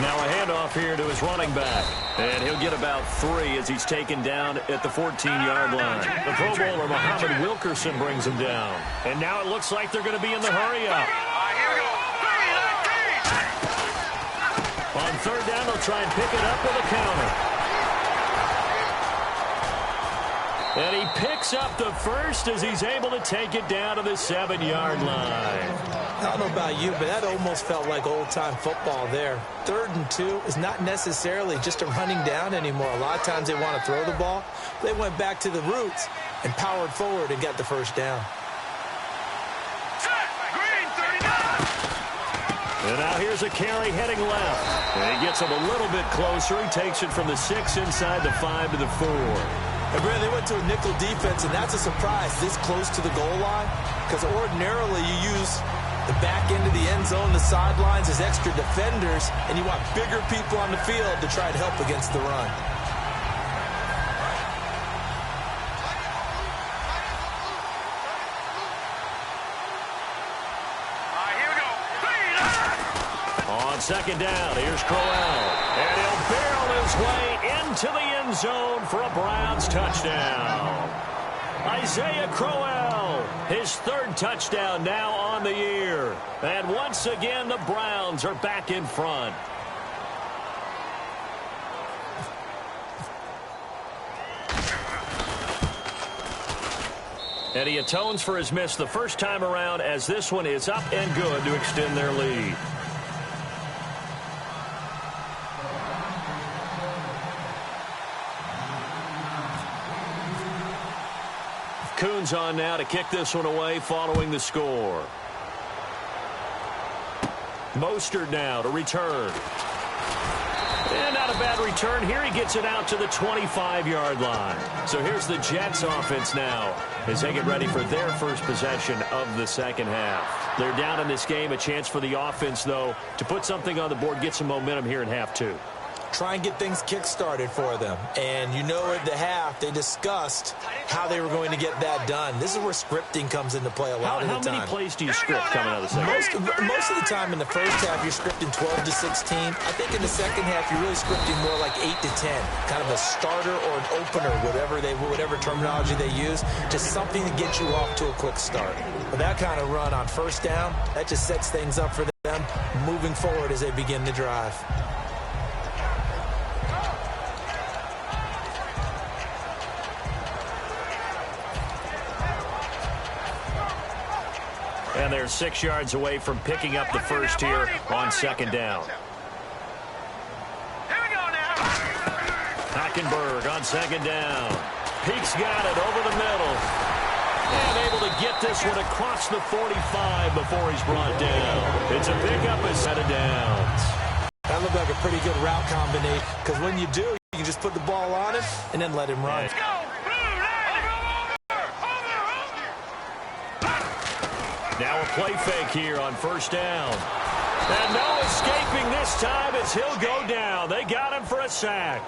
Now a handoff here to his running back. And he'll get about 3 as he's taken down at the 14-yard line. The Pro Bowler, Muhammad Wilkerson, brings him down. And now it looks like they're going to be in the hurry-up. Here we go. 3, 19. On third down, they'll try and pick it up with a counter. And he picks up the first as he's able to take it down to the 7-yard line. I don't know about you, but that almost felt like old-time football there. 3rd and 2 is not necessarily just a running down anymore. A lot of times they want to throw the ball. They went back to the roots and powered forward and got the first down. Green 39. And now here's a carry heading left. And he gets him a little bit closer. He takes it from the 6 inside the 5 to the 4. And Brad, they went to a nickel defense, and that's a surprise this close to the goal line, because ordinarily you use the back end of the end zone, the sidelines as extra defenders, and you want bigger people on the field to try and help against the run. Here we go. On second down, here's Crowell. And he'll barrel his way into the end zone for a Browns touchdown. Isaiah Crowell, his 3rd touchdown now on the year. And once again, the Browns are back in front. And he atones for his miss the first time around, as this one is up and good to extend their lead. Coons on now to kick this one away following the score. Mostert now to return. And not a bad return here. He gets it out to the 25-yard line. So here's the Jets offense now as they get ready for their first possession of the second half. They're down in this game. A chance for the offense, though, to put something on the board, get some momentum here in half two. Try and get things kick-started for them. And you know at the half, they discussed how they were going to get that done. This is where scripting comes into play a lot of the time. How many plays do you script coming out of the second half? Most of the time in the first half, you're scripting 12 to 16. I think in the second half, you're really scripting more like 8 to 10. Kind of a starter or an opener, whatever terminology they use. Just something to get you off to a quick start. But that kind of run on first down, that just sets things up for them moving forward as they begin to drive. And they're 6 yards away from picking up the first here on second down. Here we go now. Hackenberg on second down. Peaks got it over the middle. And able to get this one across the 45 before he's brought down. It's a pickup, a set of downs. That looked like a pretty good route combination, because when you do, you can just put the ball on him and then let him run. Let's go. Now a play fake here on first down. And no escaping this time as he'll go down. They got him for a sack.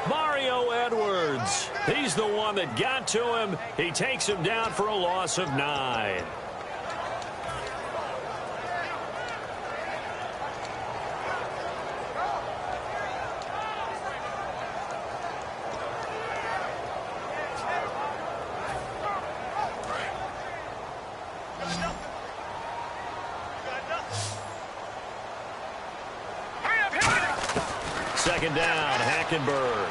Mario Edwards. He's the one that got to him. He takes him down for a loss of 9. Second down, Hackenberg.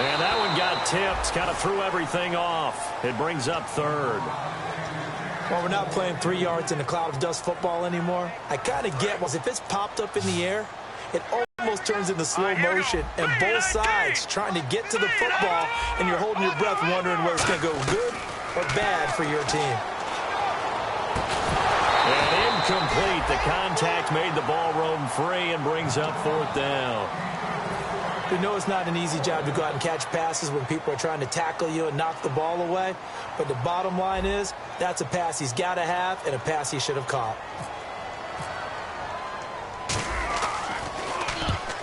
And that one got tipped, kind of threw everything off. It brings up third. Well, we're not playing 3 yards in a cloud of dust football anymore. I kind of get was if it's popped up in the air, it almost turns into slow motion, and both sides trying to get to the football, and you're holding your breath wondering whether it's going to go good or bad for your team. And incomplete. The contact made the ball roam free and brings up fourth down. We know it's not an easy job to go out and catch passes when people are trying to tackle you and knock the ball away. But the bottom line is that's a pass he's got to have and a pass he should have caught.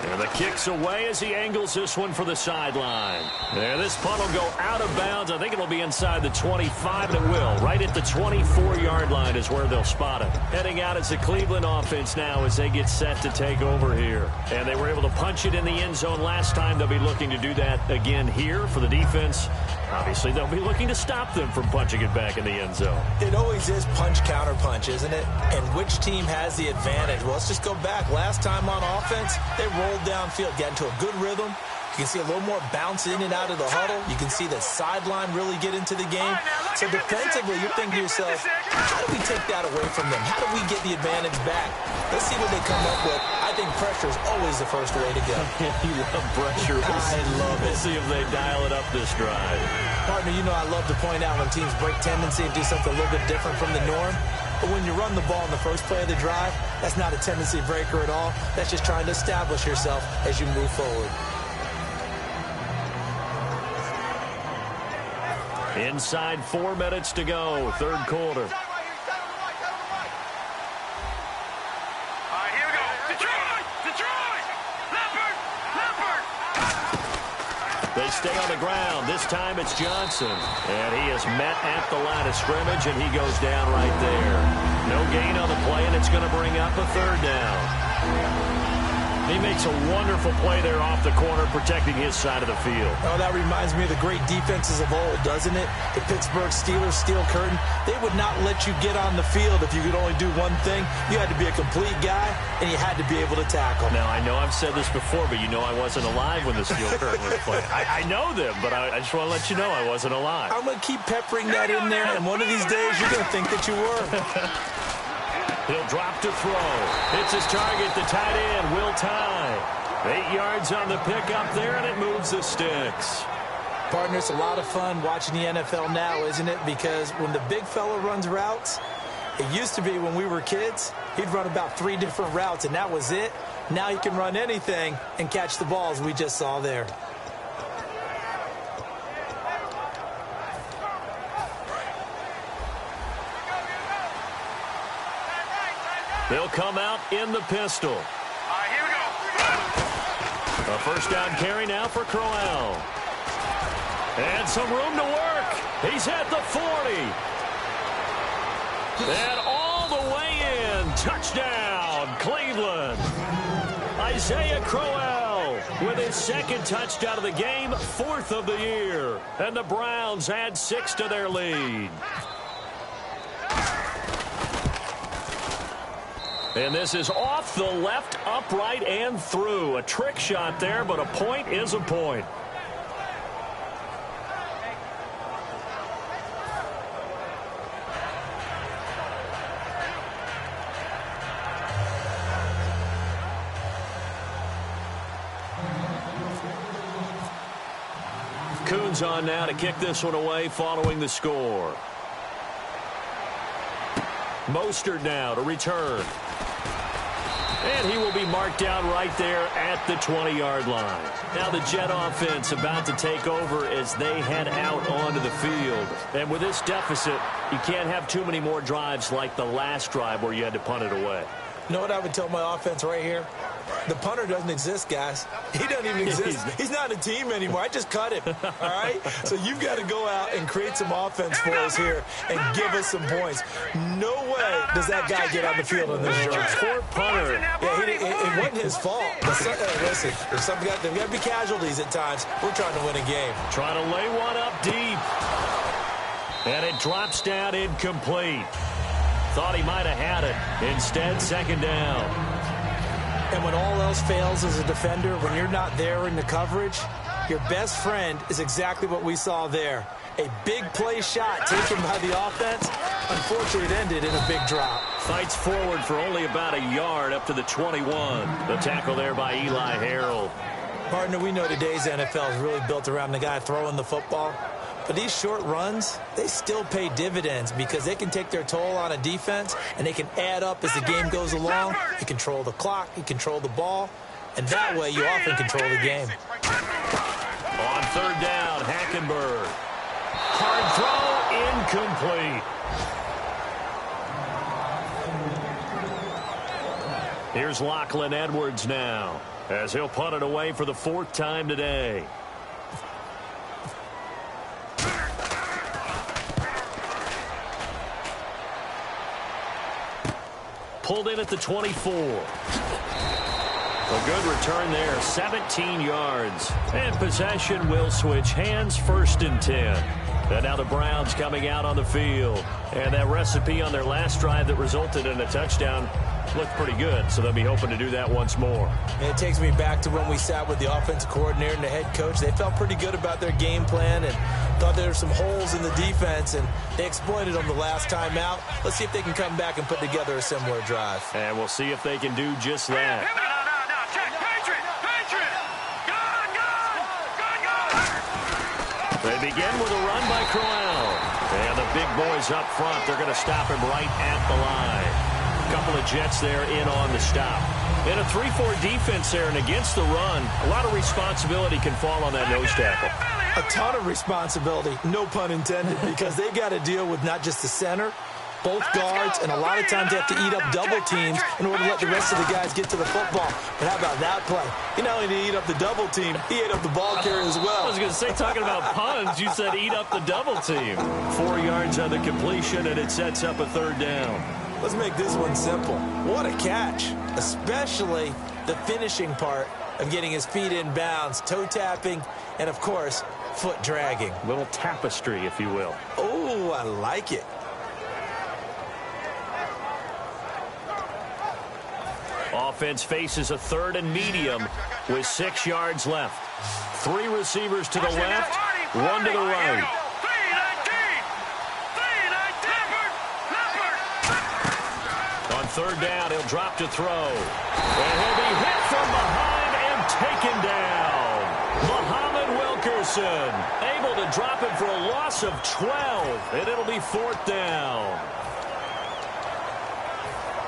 And the kick's away as he angles this one for the sideline. There, this punt will go out of bounds. I think it'll be inside the 25, and it will. Right at the 24-yard line is where they'll spot it. Heading out is the Cleveland offense now as they get set to take over here. And they were able to punch it in the end zone last time. They'll be looking to do that again here for the defense. Obviously, they'll be looking to stop them from punching it back in the end zone. It always is punch-counter-punch, isn't it? And which team has the advantage? Well, let's just go back. Last time on offense, they rolled downfield, got into a good rhythm. You can see a little more bounce in and out of the huddle. You can see the sideline really get into the game. So defensively, you're thinking to yourself, how do we take that away from them? How do we get the advantage back? Let's see what they come up with. I think pressure is always the first way to go. You love pressure. I love it. We'll see if they dial it up this drive. Partner, you know I love to point out when teams break tendency and do something a little bit different from the norm. But when you run the ball in the first play of the drive, that's not a tendency breaker at all. That's just trying to establish yourself as you move forward. Inside 4 minutes to go, third quarter. All right, here we go. Detroit! Leopard! They stay on the ground. This time it's Johnson. And he is met at the line of scrimmage, and he goes down right there. No gain on the play, and it's going to bring up a third down. He makes a wonderful play there off the corner, protecting his side of the field. Oh, that reminds me of the great defenses of old, doesn't it? The Pittsburgh Steelers, steel curtain. They would not let you get on the field if you could only do one thing. You had to be a complete guy, and you had to be able to tackle. Now, I know I've said this before, but you know I wasn't alive when the steel curtain was playing. I know them, but I just want to let you know I wasn't alive. I'm going to keep peppering that in there, and one of these days you're going to think that you were. He'll drop to throw. It's his target, the tight end, Will Tye. 8 yards on the pickup there, and it moves the sticks. Partner, it's a lot of fun watching the NFL now, isn't it? Because when the big fella runs routes, It used to be when we were kids, he'd run about 3 different routes, and that was it. Now he can run anything and catch the balls we just saw there. They'll come out in the pistol. Here we go. A first down carry now for Crowell. And some room to work. He's at the 40. And all the way in. Touchdown, Cleveland. Isaiah Crowell with his second touchdown of the game, 4th of the year. And the Browns add 6 to their lead. And this is off the left, upright, and through. A trick shot there, but a point is a point. Coons on now to kick this one away following the score. Mostert now to return. And he will be marked down right there at the 20-yard line. Now the Jet offense about to take over as they head out onto the field. And with this deficit, you can't have too many more drives like the last drive where you had to punt it away. You know what I would tell my offense right here? The punter doesn't exist, guys. He doesn't even exist. He's not a team anymore. I just cut him, all right? So you've got to go out and create some offense for us here and give us some points. No way does that guy get on the field on this drive. Poor punter. Yeah, it wasn't his fault. Listen, there's got to be casualties at times. We're trying to win a game. Trying to lay one up deep. And it drops down incomplete. Thought he might have had it. Instead, second down. And when all else fails as a defender, when you're not there in the coverage, your best friend is exactly what we saw there. A big play shot taken by the offense. Unfortunately, it ended in a big drop. Fights forward for only about a yard up to the 21. The tackle there by Eli Harold. Partner, we know today's NFL is really built around the guy throwing the football. But these short runs, they still pay dividends because they can take their toll on a defense and they can add up as the game goes along. You control the clock, you control the ball, and that way you often control the game. On third down, Hackenberg. Hard throw, incomplete. Here's Lachlan Edwards now as he'll punt it away for the 4th time today. Pulled in at the 24. A good return there, 17 yards. And possession will switch hands, 1st and 10. And now the Browns coming out on the field. And that recipe on their last drive that resulted in a touchdown looked pretty good, so they'll be hoping to do that once more. And it takes me back to when we sat with the offensive coordinator and the head coach. They felt pretty good about their game plan and thought there were some holes in the defense, and they exploited them the last time out. Let's see if they can come back and put together a similar drive. And we'll see if they can do just that. They begin with a run by Crowell. And the big boys up front, they're going to stop him right at the line. A couple of Jets there in on the stop. In a 3-4 defense there and against the run, a lot of responsibility can fall on that nose tackle. A ton of responsibility, no pun intended, because they got to deal with not just the center, both guards, and a lot of times they have to eat up double teams in order to let the rest of the guys get to the football. But how about that play? He not only did he eat up the double team, he ate up the ball carrier as well. I was going to say, talking about puns, you said eat up the double team. 4 yards on the completion, and it sets up a 3rd down. Let's make this one simple. What a catch, especially the finishing part of getting his feet in bounds, toe tapping, and, of course, foot dragging. Little tapestry, if you will. Oh, I like it. Offense faces a 3rd and medium with 6 yards left. 3 receivers to the left, 1 to the right. On 3rd down, he'll drop to throw. And he'll be hit from behind and taken down. Muhammad Wilkerson able to drop it for a loss of 12, and it'll be 4th down.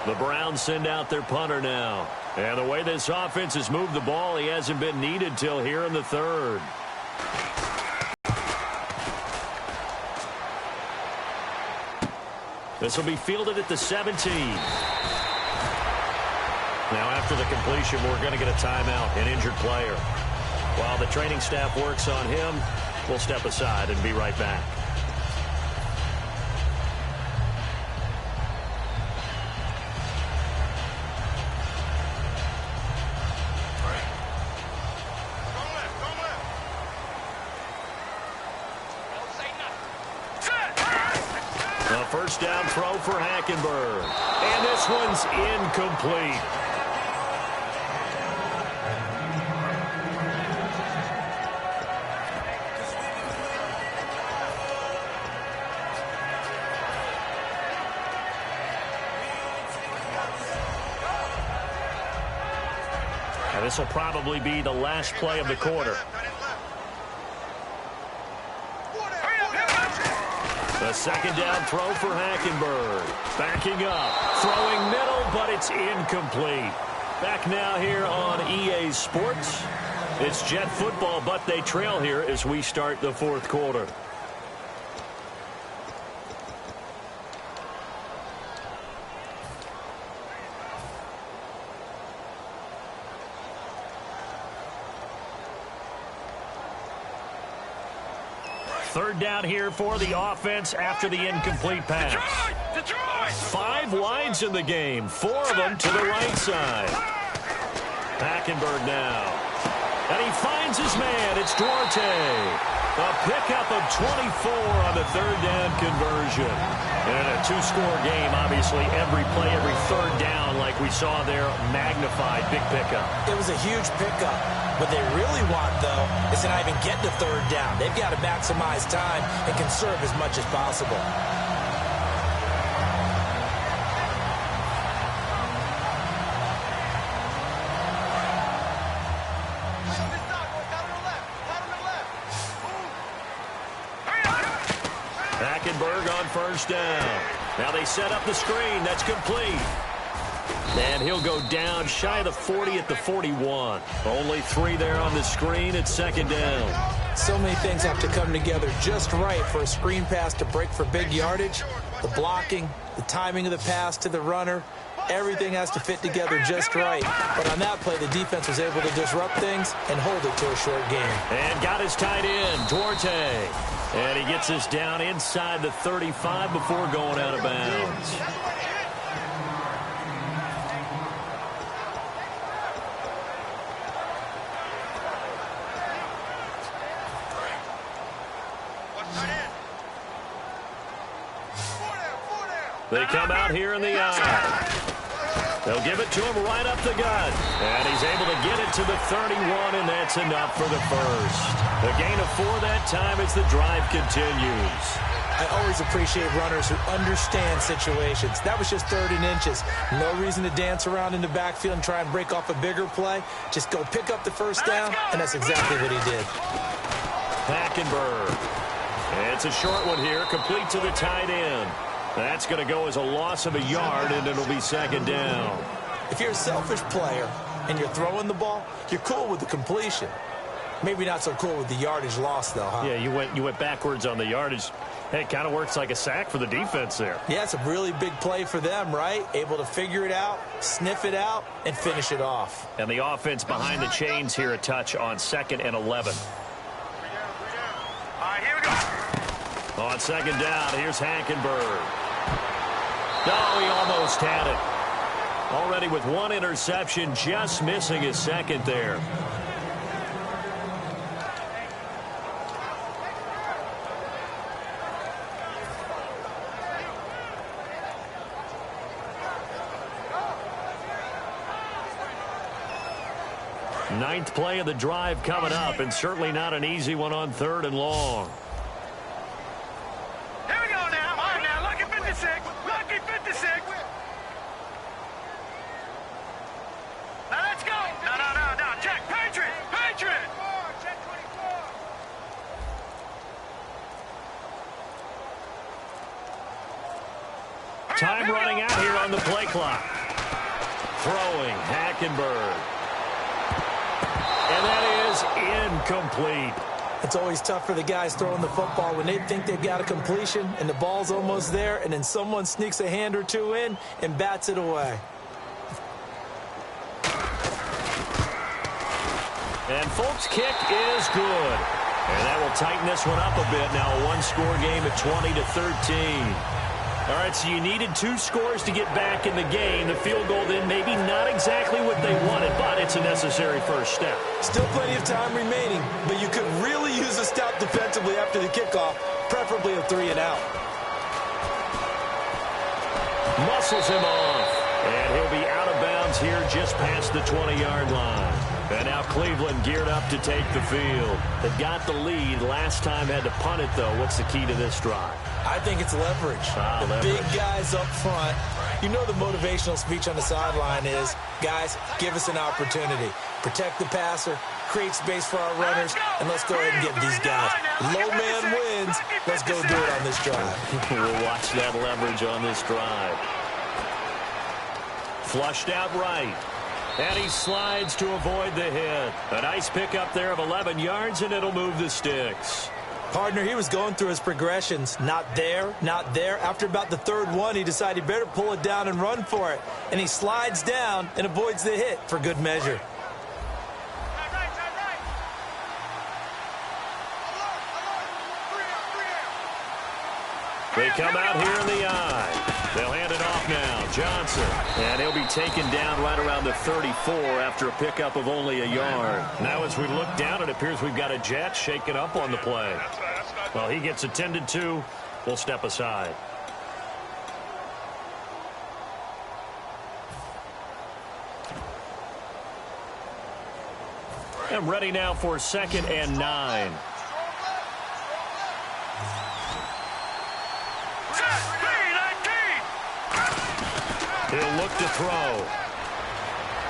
The Browns send out their punter now. And the way this offense has moved the ball, he hasn't been needed till here in the third. This will be fielded at the 17. Now after the completion, we're going to get a timeout, an injured player. While the training staff works on him, we'll step aside and be right back. A first down throw for Hackenberg. And this one's incomplete. And this will probably be the last play of the quarter. The second down throw for Hackenberg. Backing up. Throwing middle, but it's incomplete. Back now here on EA Sports. It's Jet football, but they trail here as we start the fourth quarter. Third down here for the offense after the incomplete pass. Detroit! 5 wides in the game, 4 of them to the right side. Hackenberg now. And he finds his man. It's Duarte. A pickup of 24 on the third down conversion. And a 2-score game, obviously, every play, every third down, like we saw there, magnified, big pickup. It was a huge pickup. What they really want, though, is to not even get to third down. They've got to maximize time and conserve as much as possible. Hackenberg on first down. Now they set up the screen. That's complete. And he'll go down shy of the 40 at the 41. Only 3 there on the screen at second down. So many things have to come together just right for a screen pass to break for big yardage. The blocking, the timing of the pass to the runner, everything has to fit together just right. But on that play, the defense was able to disrupt things and hold it to a short game. And got his tight end, Duarte. And he gets us down inside the 35 before going out of bounds. They come out here in the eye. They'll give it to him right up the gut. And he's able to get it to the 31, and that's enough for the first. A gain of 4 that time as the drive continues. I always appreciate runners who understand situations. That was just 3rd and inches. No reason to dance around in the backfield and try and break off a bigger play. Just go pick up the first down, and that's exactly what he did. Hackenberg. And it's a short one here, complete to the tight end. That's going to go as a loss of a yard, and it'll be second down. If you're a selfish player and you're throwing the ball, you're cool with the completion. Maybe not so cool with the yardage loss, though, huh? Yeah, you went backwards on the yardage. Hey, it kind of works like a sack for the defense there. Yeah, it's a really big play for them, right? Able to figure it out, sniff it out, and finish it off. And the offense behind the chains here a touch on 2nd and 11. All right, here we go. On second down, here's Hackenberg. No, he almost had it. Already with 1 interception, just missing his second there. Ninth play of the drive coming up, and certainly not an easy one on 3rd and long. Here we go now. All right, now, lucky 56. Lucky 56. Now, let's go. No. Check. Patriot. Patriot. Check 24. Time running out here on the play clock. Hackenberg. And that is incomplete. It's always tough for the guys throwing the football when they think they've got a completion and the ball's almost there, and then someone sneaks a hand or two in and bats it away. And Folk's kick is good. And that will tighten this one up a bit. Now a one-score game at 20-13. All right, so you needed 2 scores to get back in the game. The field goal then maybe not exactly what they wanted, but it's a necessary first step. Still plenty of time remaining, but you could really use a stop defensively after the kickoff, preferably a 3-and-out. Muscles him off, and he'll be out of bounds here just past the 20-yard line. And now Cleveland geared up to take the field. They've got the lead. Last time had to punt it, though. What's the key to this drive? I think it's leverage. The big guys up front. You know the motivational speech on the sideline is, guys, give us an opportunity. Protect the passer, create space for our runners, and let's go ahead and get these guys. Low man wins. Let's go do it on this drive. We'll watch that leverage on this drive. Flushed out right. And he slides to avoid the hit. A nice pickup there of 11 yards, and it'll move the sticks. Partner, he was going through his progressions. Not there, not there. After about the third one, he decided he better pull it down and run for it. And he slides down and avoids the hit for good measure. They come out here in the eye. They'll hand it off now. Johnson. And he'll be taken down right around the 34 after a pickup of only a yard. Now as we look down, it appears we've got a jet shaking up on the play. Well, he gets attended to. We'll step aside. And ready now for 2nd and 9. He'll look to throw.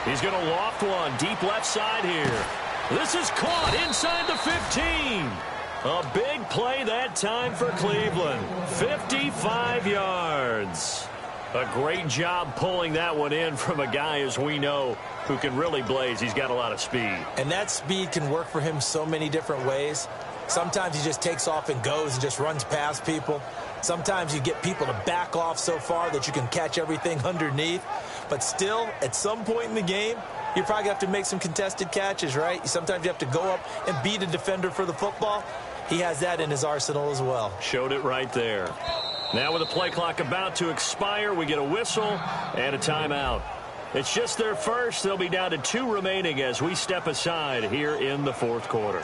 He's going to loft one deep left side here. This is caught inside the 15. A big play that time for Cleveland. 55 yards. A great job pulling that one in from a guy, as we know, who can really blaze. He's got a lot of speed. And that speed can work for him so many different ways. Sometimes he just takes off and goes and just runs past people. Sometimes you get people to back off so far that you can catch everything underneath. But still, at some point in the game, you probably have to make some contested catches, right? Sometimes you have to go up and beat a defender for the football. He has that in his arsenal as well. Showed it right there. Now with the play clock about to expire, we get a whistle and a timeout. It's just their first. They'll be down to 2 remaining as we step aside here in the 4th quarter.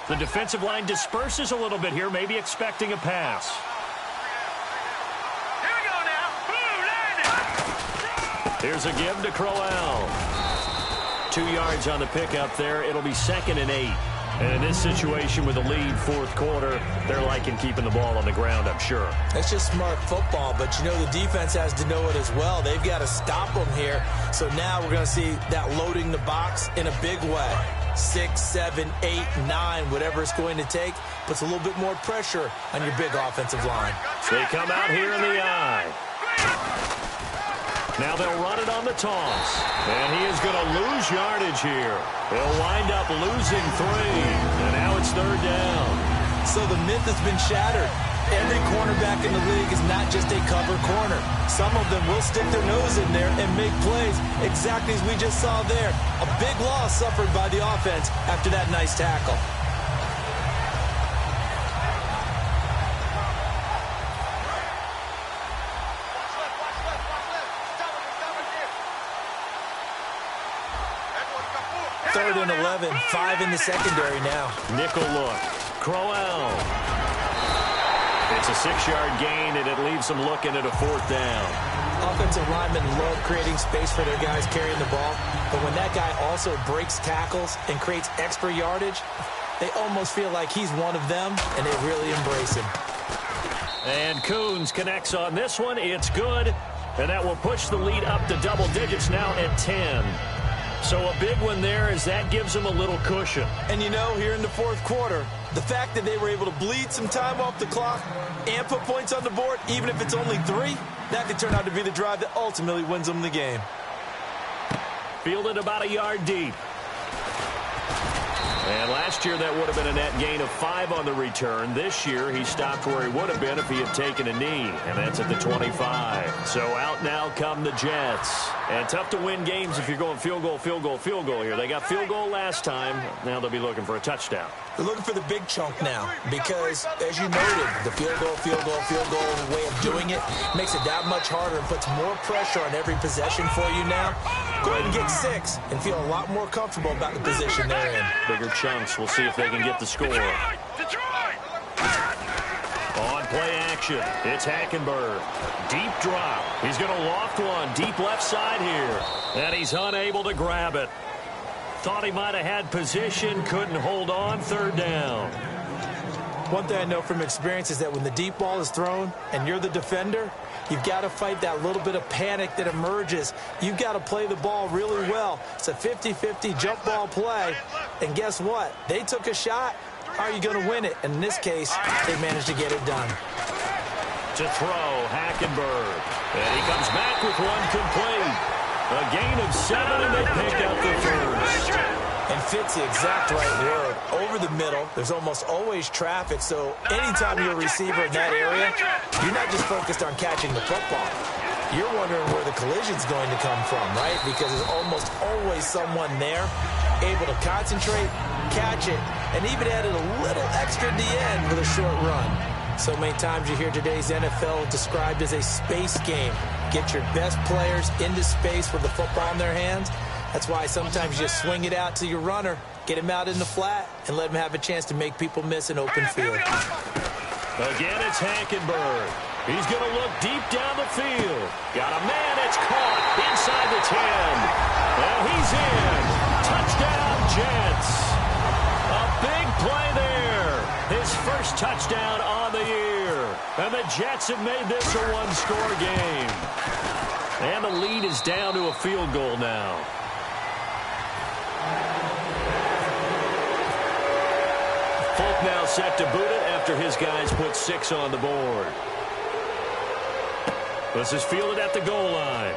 The defensive line disperses a little bit here, maybe expecting a pass. Here we go now. Boom, Here's a give to Crowell. 2 yards on the pickup there. It'll be 2nd and 8. And in this situation with a lead 4th quarter, they're liking keeping the ball on the ground, I'm sure. That's just smart football, but you know the defense has to know it as well. They've got to stop them here. So now we're going to see that loading the box in a big way. 6, 7, 8, 9, whatever it's going to take, puts a little bit more pressure on your big offensive line. They come out here in the eye. Now they'll run it on the toss. And he is going to lose yardage here. He'll wind up losing 3. And now it's 3rd down. So the myth has been shattered. Every cornerback in the league is not just a cover corner. Some of them will stick their nose in there and make plays exactly as we just saw there. A big loss suffered by the offense after that nice tackle. Third and 11, 5 in the secondary now. Nickel look. Crowell. It's a 6-yard gain, and it leaves them looking at a 4th down. Offensive linemen love creating space for their guys carrying the ball, but when that guy also breaks tackles and creates extra yardage, they almost feel like he's one of them, and they really embrace him. And Coons connects on this one. It's good, and that will push the lead up to double digits now at 10. So a big one there as that gives them a little cushion. And you know, here in the 4th quarter, the fact that they were able to bleed some time off the clock and put points on the board, even if it's only 3, that could turn out to be the drive that ultimately wins them the game. Fielded about a yard deep. And last year that would have been a net gain of 5 on the return. This year he stopped where he would have been if he had taken a knee, and that's at the 25. So out now come the Jets. And tough to win games if you're going field goal, field goal, field goal here. They got field goal last time. Now they'll be looking for a touchdown. They're looking for the big chunk now because, as you noted, the field goal way of doing it makes it that much harder and puts more pressure on every possession for you now. Go ahead and get 6 and feel a lot more comfortable about the position they're in. Bigger chunks. We'll see if they can get the score. On play action, it's Hackenberg. Deep drop. He's going to loft one. Deep left side here. And he's unable to grab it. Thought he might have had position. Couldn't hold on. 3rd down. One thing I know from experience is that when the deep ball is thrown and you're the defender, you've got to fight that little bit of panic that emerges. You've got to play the ball really well. It's a 50-50 jump ball play. And guess what? They took a shot. How are you going to win it? And in this case, they managed to get it done. To throw, Hackenberg. And he comes back with one complete. A gain of 7, and they pick up the first. And fits the exact right word. Over the middle, there's almost always traffic, so anytime you're a receiver in that area, you're not just focused on catching the football. You're wondering where the collision's going to come from, right? Because there's almost always someone there able to concentrate, catch it, and even added a little extra at the end with a short run. So many times you hear today's NFL described as a space game. Get your best players into space with the football in their hands. That's why sometimes you just swing it out to your runner, get him out in the flat, and let him have a chance to make people miss an open field. Again, it's Hackenberg. He's going to look deep down the field. Got a man, it's caught inside the 10. And he's in. Touchdown, Jets. A big play there. His first touchdown on the year. And the Jets have made this a one-score game. And the lead is down to a field goal now. Folk now set to boot it after his guys put 6 on the board. This is fielded at the goal line.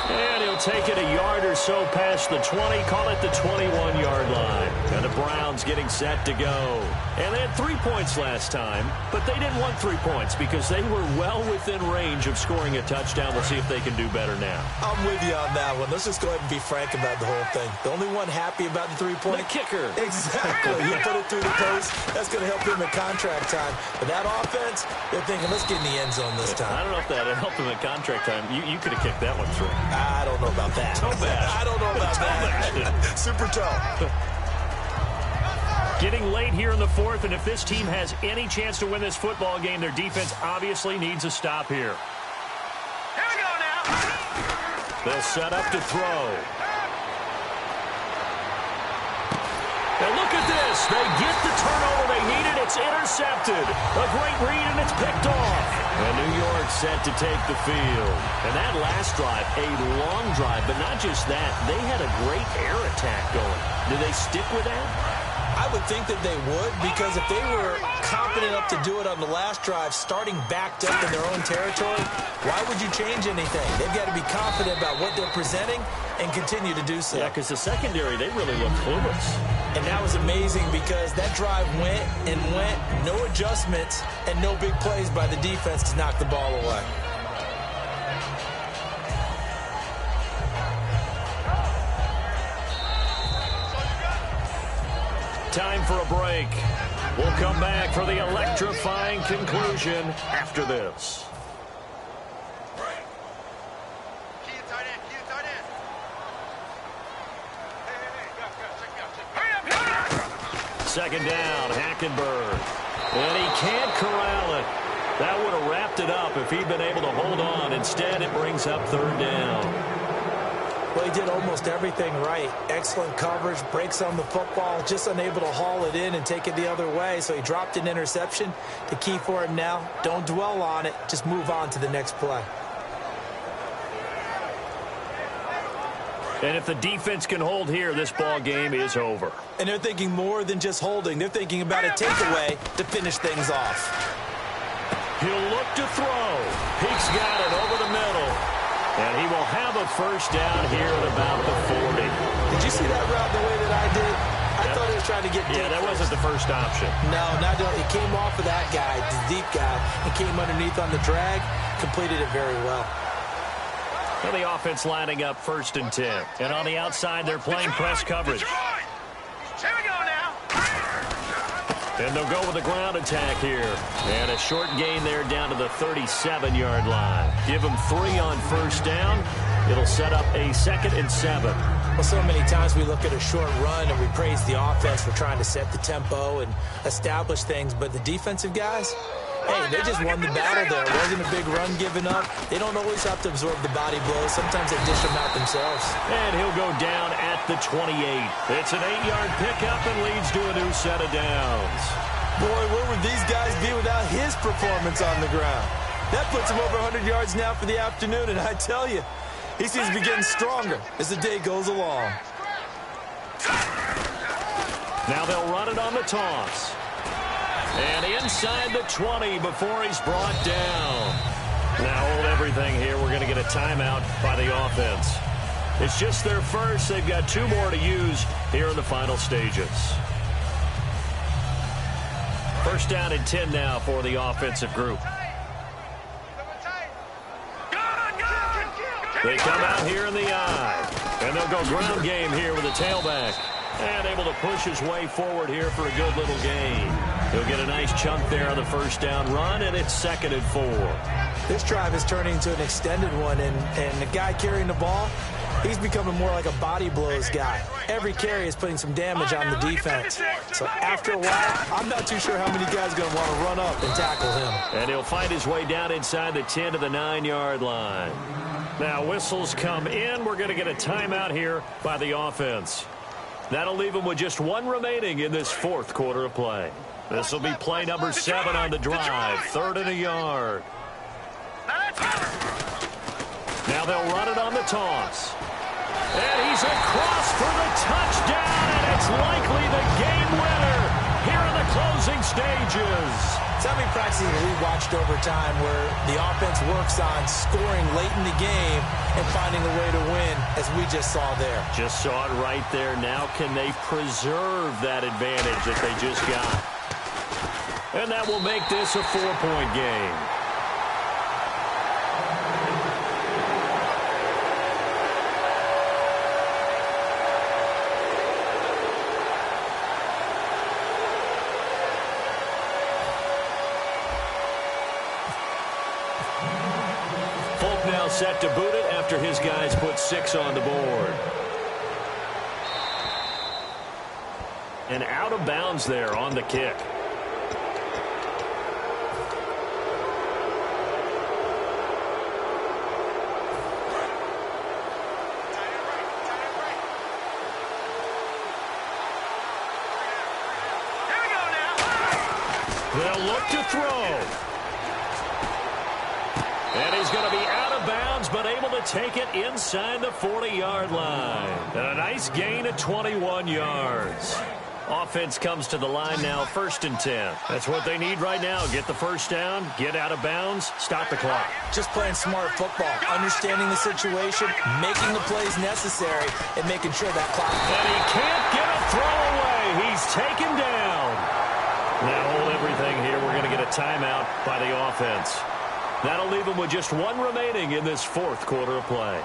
And he'll take it a yard or so past the 20, call it the 21-yard line. And the Browns getting set to go. And they had 3 points last time, but they didn't want 3 points because they were well within range of scoring a touchdown. We'll see if they can do better now. I'm with you on that one. Let's just go ahead and be frank about the whole thing. The only one happy about the 3-point. The kicker. Exactly. You put it through the post. That's going to help him at contract time. But that offense, they're thinking, let's get in the end zone this time. I don't know if that helped him at contract time. You could have kicked that one through. I don't know about that. Toe bad. I don't know about that. Super toe. Getting late here in the 4th, and if this team has any chance to win this football game, their defense obviously needs a stop here. Here we go now. They'll set up to throw. And look at this. They get the turnover they needed. It's intercepted. A great read, and it's picked off. And New York set to take the field. And that last drive, a long drive, but not just that. They had a great air attack going. Do they stick with that? I would think that they would, because if they were confident enough to do it on the last drive, starting backed up in their own territory, why would you change anything? They've got to be confident about what they're presenting and continue to do so. Yeah, because the secondary, they really looked clueless. And that was amazing because that drive went and went, no adjustments, and no big plays by the defense to knock the ball away. Time for a break. We'll come back for the electrifying conclusion after this. Second down, Hackenberg. And he can't corral it. That would have wrapped it up if he'd been able to hold on. Instead, it brings up third down. Well, he did almost everything right. Excellent coverage, breaks on the football, just unable to haul it in and take it the other way. So he dropped an interception. The key for him now, don't dwell on it. Just move on to the next play. And if the defense can hold here, this ball game is over. And they're thinking more than just holding. They're thinking about a takeaway to finish things off. He'll look to throw. Peek's got it over the middle. And he will have a first down here at about the 40. Did you see that route the way that I did? I thought he was trying to get deep. Yeah, that wasn't the first option. No, not doing it. It came off of that guy, the deep guy, and came underneath on the drag. Completed it very well. And the offense lining up 1st and 10. And on the outside, they're playing press coverage. Here we go now. And they'll go with the ground attack here. And a short gain there down to the 37-yard line. Give them 3 on first down. It'll set up a 2nd and 7. Well, so many times we look at a short run and we praise the offense for trying to set the tempo and establish things. But the defensive guys, hey, they just won the battle there. It wasn't a big run given up. They don't always have to absorb the body blows. Sometimes they dish them out themselves. And he'll go down at the 28. It's an 8-yard pickup and leads to a new set of downs. Boy, where would these guys be without his performance on the ground? That puts him over 100 yards now for the afternoon, and I tell you, he seems to be getting stronger as the day goes along. Now they'll run it on the toss. And inside the 20 before he's brought down. Now hold everything here. We're going to get a timeout by the offense. It's just their first. They've got 2 more to use here in the final stages. First down and 10 now for the offensive group. They come out here in the eye. And they'll go ground game here with a tailback. And able to push his way forward here for a good little gain. He'll get a nice chunk there on the first down run, and it's 2nd and 4. This drive is turning into an extended one, and the guy carrying the ball, he's becoming more like a body blows guy. Every carry is putting some damage on the defense. So after a while, I'm not too sure how many guys are going to want to run up and tackle him. And he'll find his way down inside the 10 to the 9-yard line. Now whistles come in. We're going to get a timeout here by the offense. That'll leave him with just 1 remaining in this 4th quarter of play. This will be play number 7 on the drive. 3rd and a yard. Now they'll run it on the toss. And he's across for the touchdown, and it's likely the game winner here in the closing stages. How many practices we watched over time where the offense works on scoring late in the game and finding a way to win, as we just saw there? Just saw it right there. Now can they preserve that advantage that they just got? And that will make this a 4-point game. Set to boot it after his guys put 6 on the board. And out of bounds there on the kick. Here we go now. They'll look to throw. And he's going to be out of bounds, but able to take it inside the 40-yard line. And a nice gain of 21 yards. Offense comes to the line now, 1st and 10. That's what they need right now. Get the first down, get out of bounds, stop the clock. Just playing smart football, understanding the situation, making the plays necessary, and making sure that clock. And he can't get a throw away. He's taken down. Now hold everything here. We're going to get a timeout by the offense. That'll leave him with just 1 remaining in this 4th quarter of play.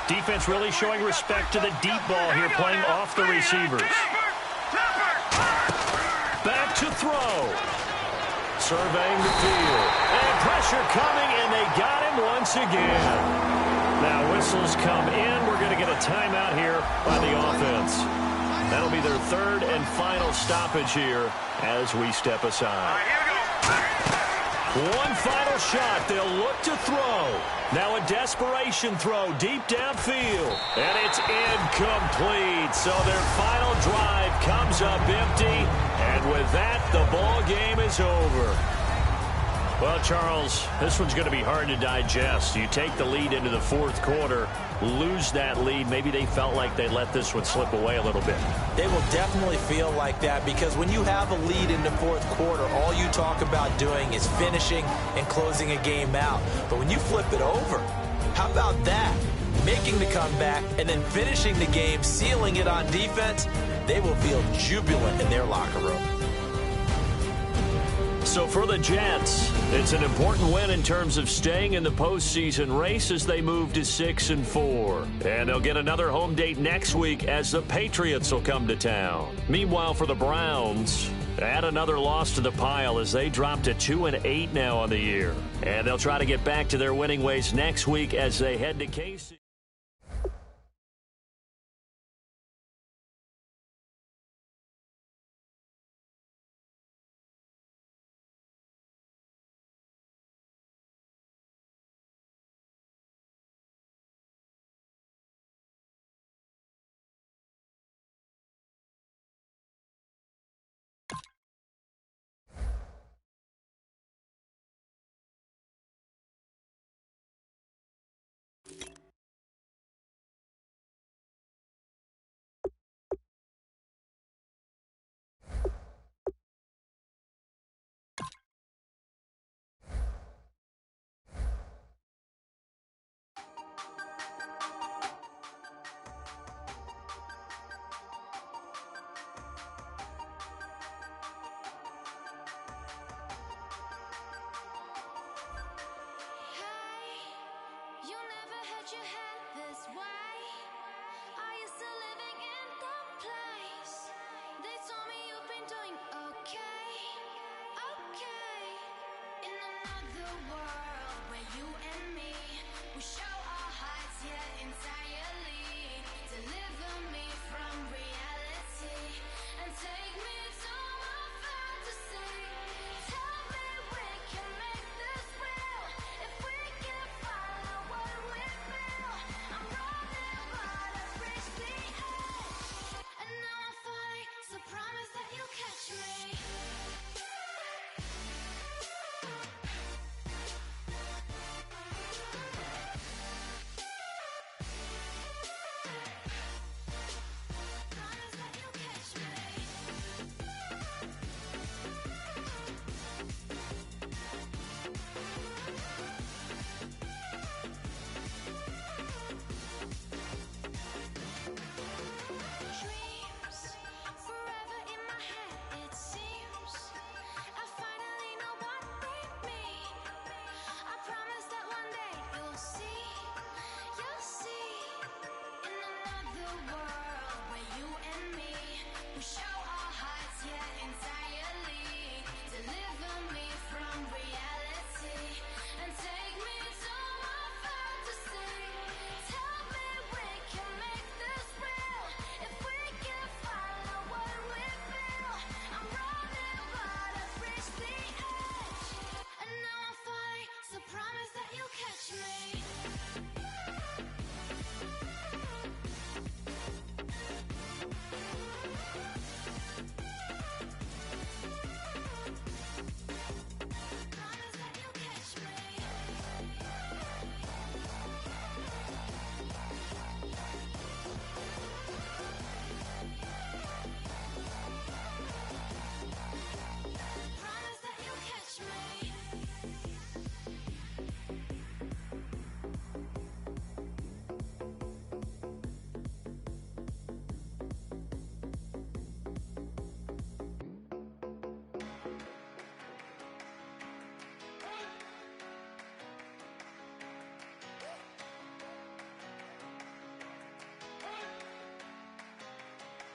Defense really showing respect to the deep ball here, playing off the receivers. Back to throw. Surveying the field. And pressure coming, and they got him once again. Now whistles come in. We're going to get a timeout here by the offense. That'll be their third and final stoppage here as we step aside. One final shot. They'll look to throw. Now a desperation throw deep downfield. And it's incomplete. So their final drive comes up empty. And with that, the ball game is over. Well, Charles, this one's going to be hard to digest. You take the lead into the fourth quarter, lose that lead. Maybe they felt like they let this one slip away a little bit. They will definitely feel like that because when you have a lead in the fourth quarter, all you talk about doing is finishing and closing a game out. But when you flip it over, how about that? Making the comeback and then finishing the game, sealing it on defense, they will feel jubilant in their locker room. So for the Jets, it's an important win in terms of staying in the postseason race as they move to 6-4. And they'll get another home date next week as the Patriots will come to town. Meanwhile, for the Browns, add another loss to the pile as they drop to 2-8 now on the year. And they'll try to get back to their winning ways next week as they head to KC. You never had your head this way. Are you still living in the place? They told me you've been doing okay, okay. In another world where you and me, we show our hearts yet entirely. Deliver me from reality and take me to my fantasy. Tell me we can make this real if we can follow what we feel. I'm running but I've reached the edge, and now I'm falling, so promise that you'll catch me. Promise that you'll catch me. Dreams forever in my head, it seems. I finally know what they mean. I promise that one day you'll see. In another world where you and me, we show our hearts yet entirely. Deliver me from reality and take me to my fantasy. Tell me we can make this real if we can follow what we feel. I'm running but I've reached the edge, and now I'm falling, so promise that you'll catch me. Promise that you'll catch me. Promise that you'll catch me.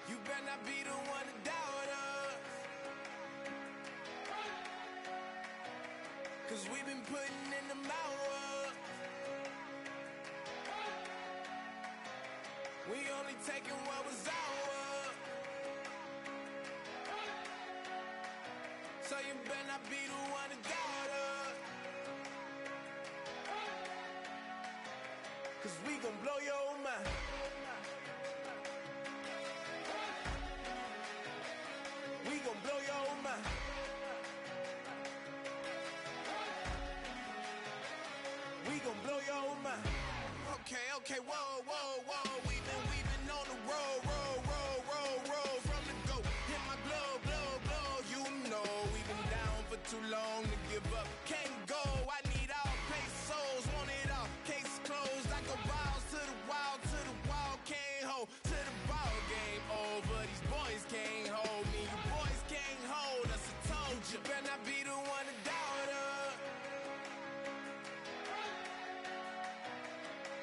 You better not be the one to doubt us, 'cause we've been putting in the hours. We only taking what was ours. So you better not be the one to doubt us. 'Cause we gon' blow your mind. We gon' blow your mind. We gon' blow your mind. Okay, whoa. We've been on the road. From the go, hit my glow. You know we've been down for too long to give up. Can't go. I need all pesos, want it all. Case closed. I go balls to the wall. Can't hold to the ball game over. These boys can't hold me. You boys can't hold us. I told you. Better not be the one to doubt us.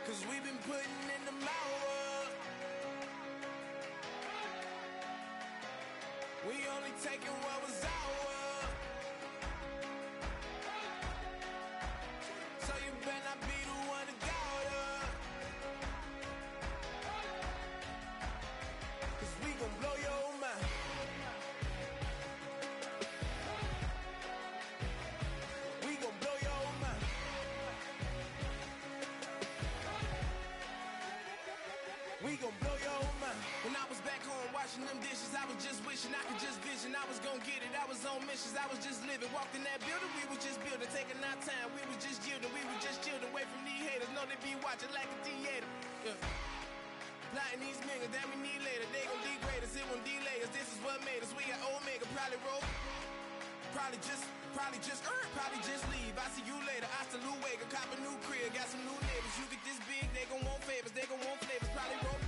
'Cause we've been putting in the hours. We only taking what was ours. So you better not be the one to doubt us. 'Cause we gon' blow your mind. We gon' blow your mind. We gon' blow your mind. When I was back home washing them dishes, I was just wishing I could just vision. I was gon' get it, I was on missions, I was just living. Walked in that building, we was just building, taking our time. We was just yielding, we was just chilling away from these haters. Know they be watching like a theater. Yeah. Plotting these niggas that we need later. They gon' degrade us, it won't delay us. This is what made us. We got Omega, probably roll. Probably just leave. I see you later. I salute Wake, cop a new crib, got some new neighbors. You get this big, they gon' want favors, they gon' want flavors. Probably roll.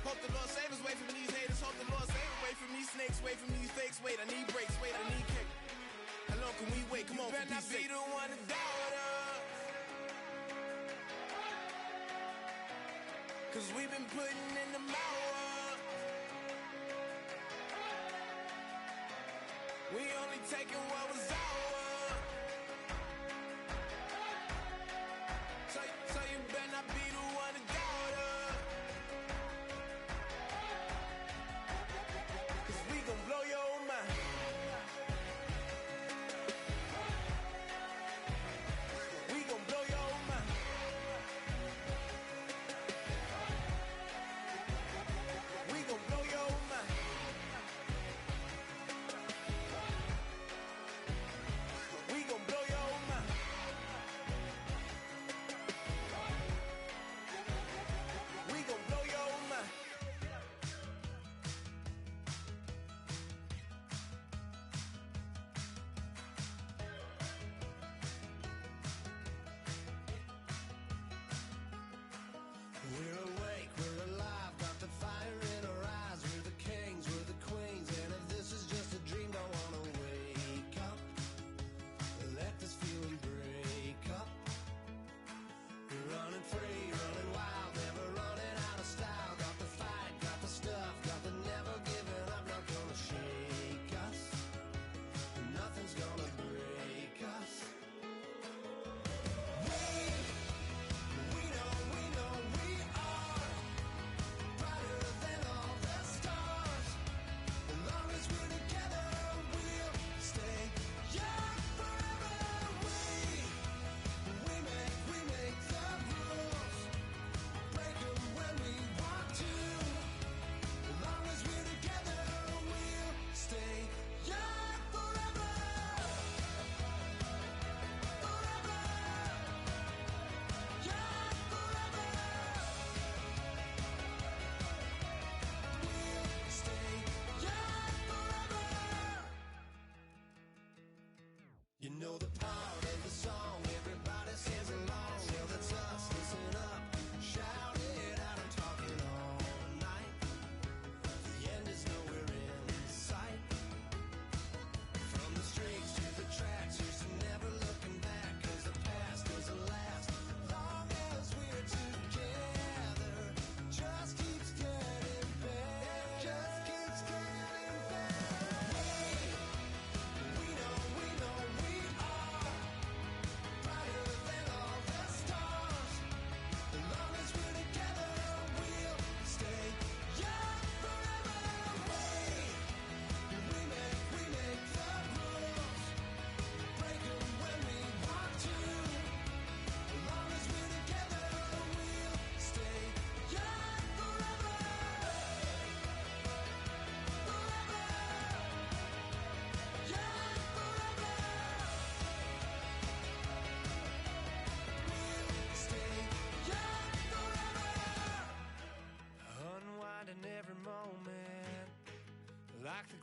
Hope the Lord save us, away from these haters. Hope the Lord save us, away from these snakes, away from these fakes. Wait, I need breaks, wait, I need cake. How long can we wait? Come on, you better not be the one to doubt us. 'Cause we've been putting in the hours. We only taking what was ours. So you better not be the one to doubt us. 'Cause we gon' blow your mind. We gon' blow your mind. We gon' blow your mind.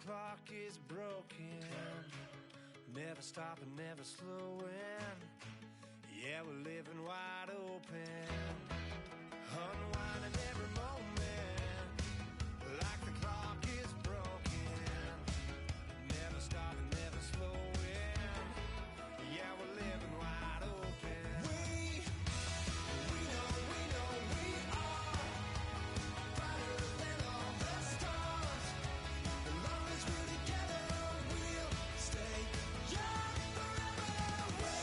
clock is broken, never stopping, never slowing. Yeah, we're living wide open, unwinding every moment, like the clock is broken, never stopping, never slowing. Yeah, we're living wide open. We know we are brighter than all the stars. As long as we're together, we'll stay young forever.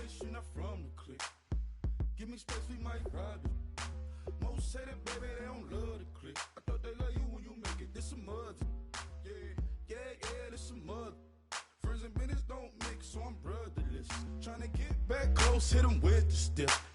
face, you're not from the clique. Give me space, we might ride it. Most say that, baby, they don't love the clique. I thought they love you when you make it. This some mother. Yeah, this some mother. Friends and business don't mix, so I'm brotherless. Tryna get back close, hit them with the stiff.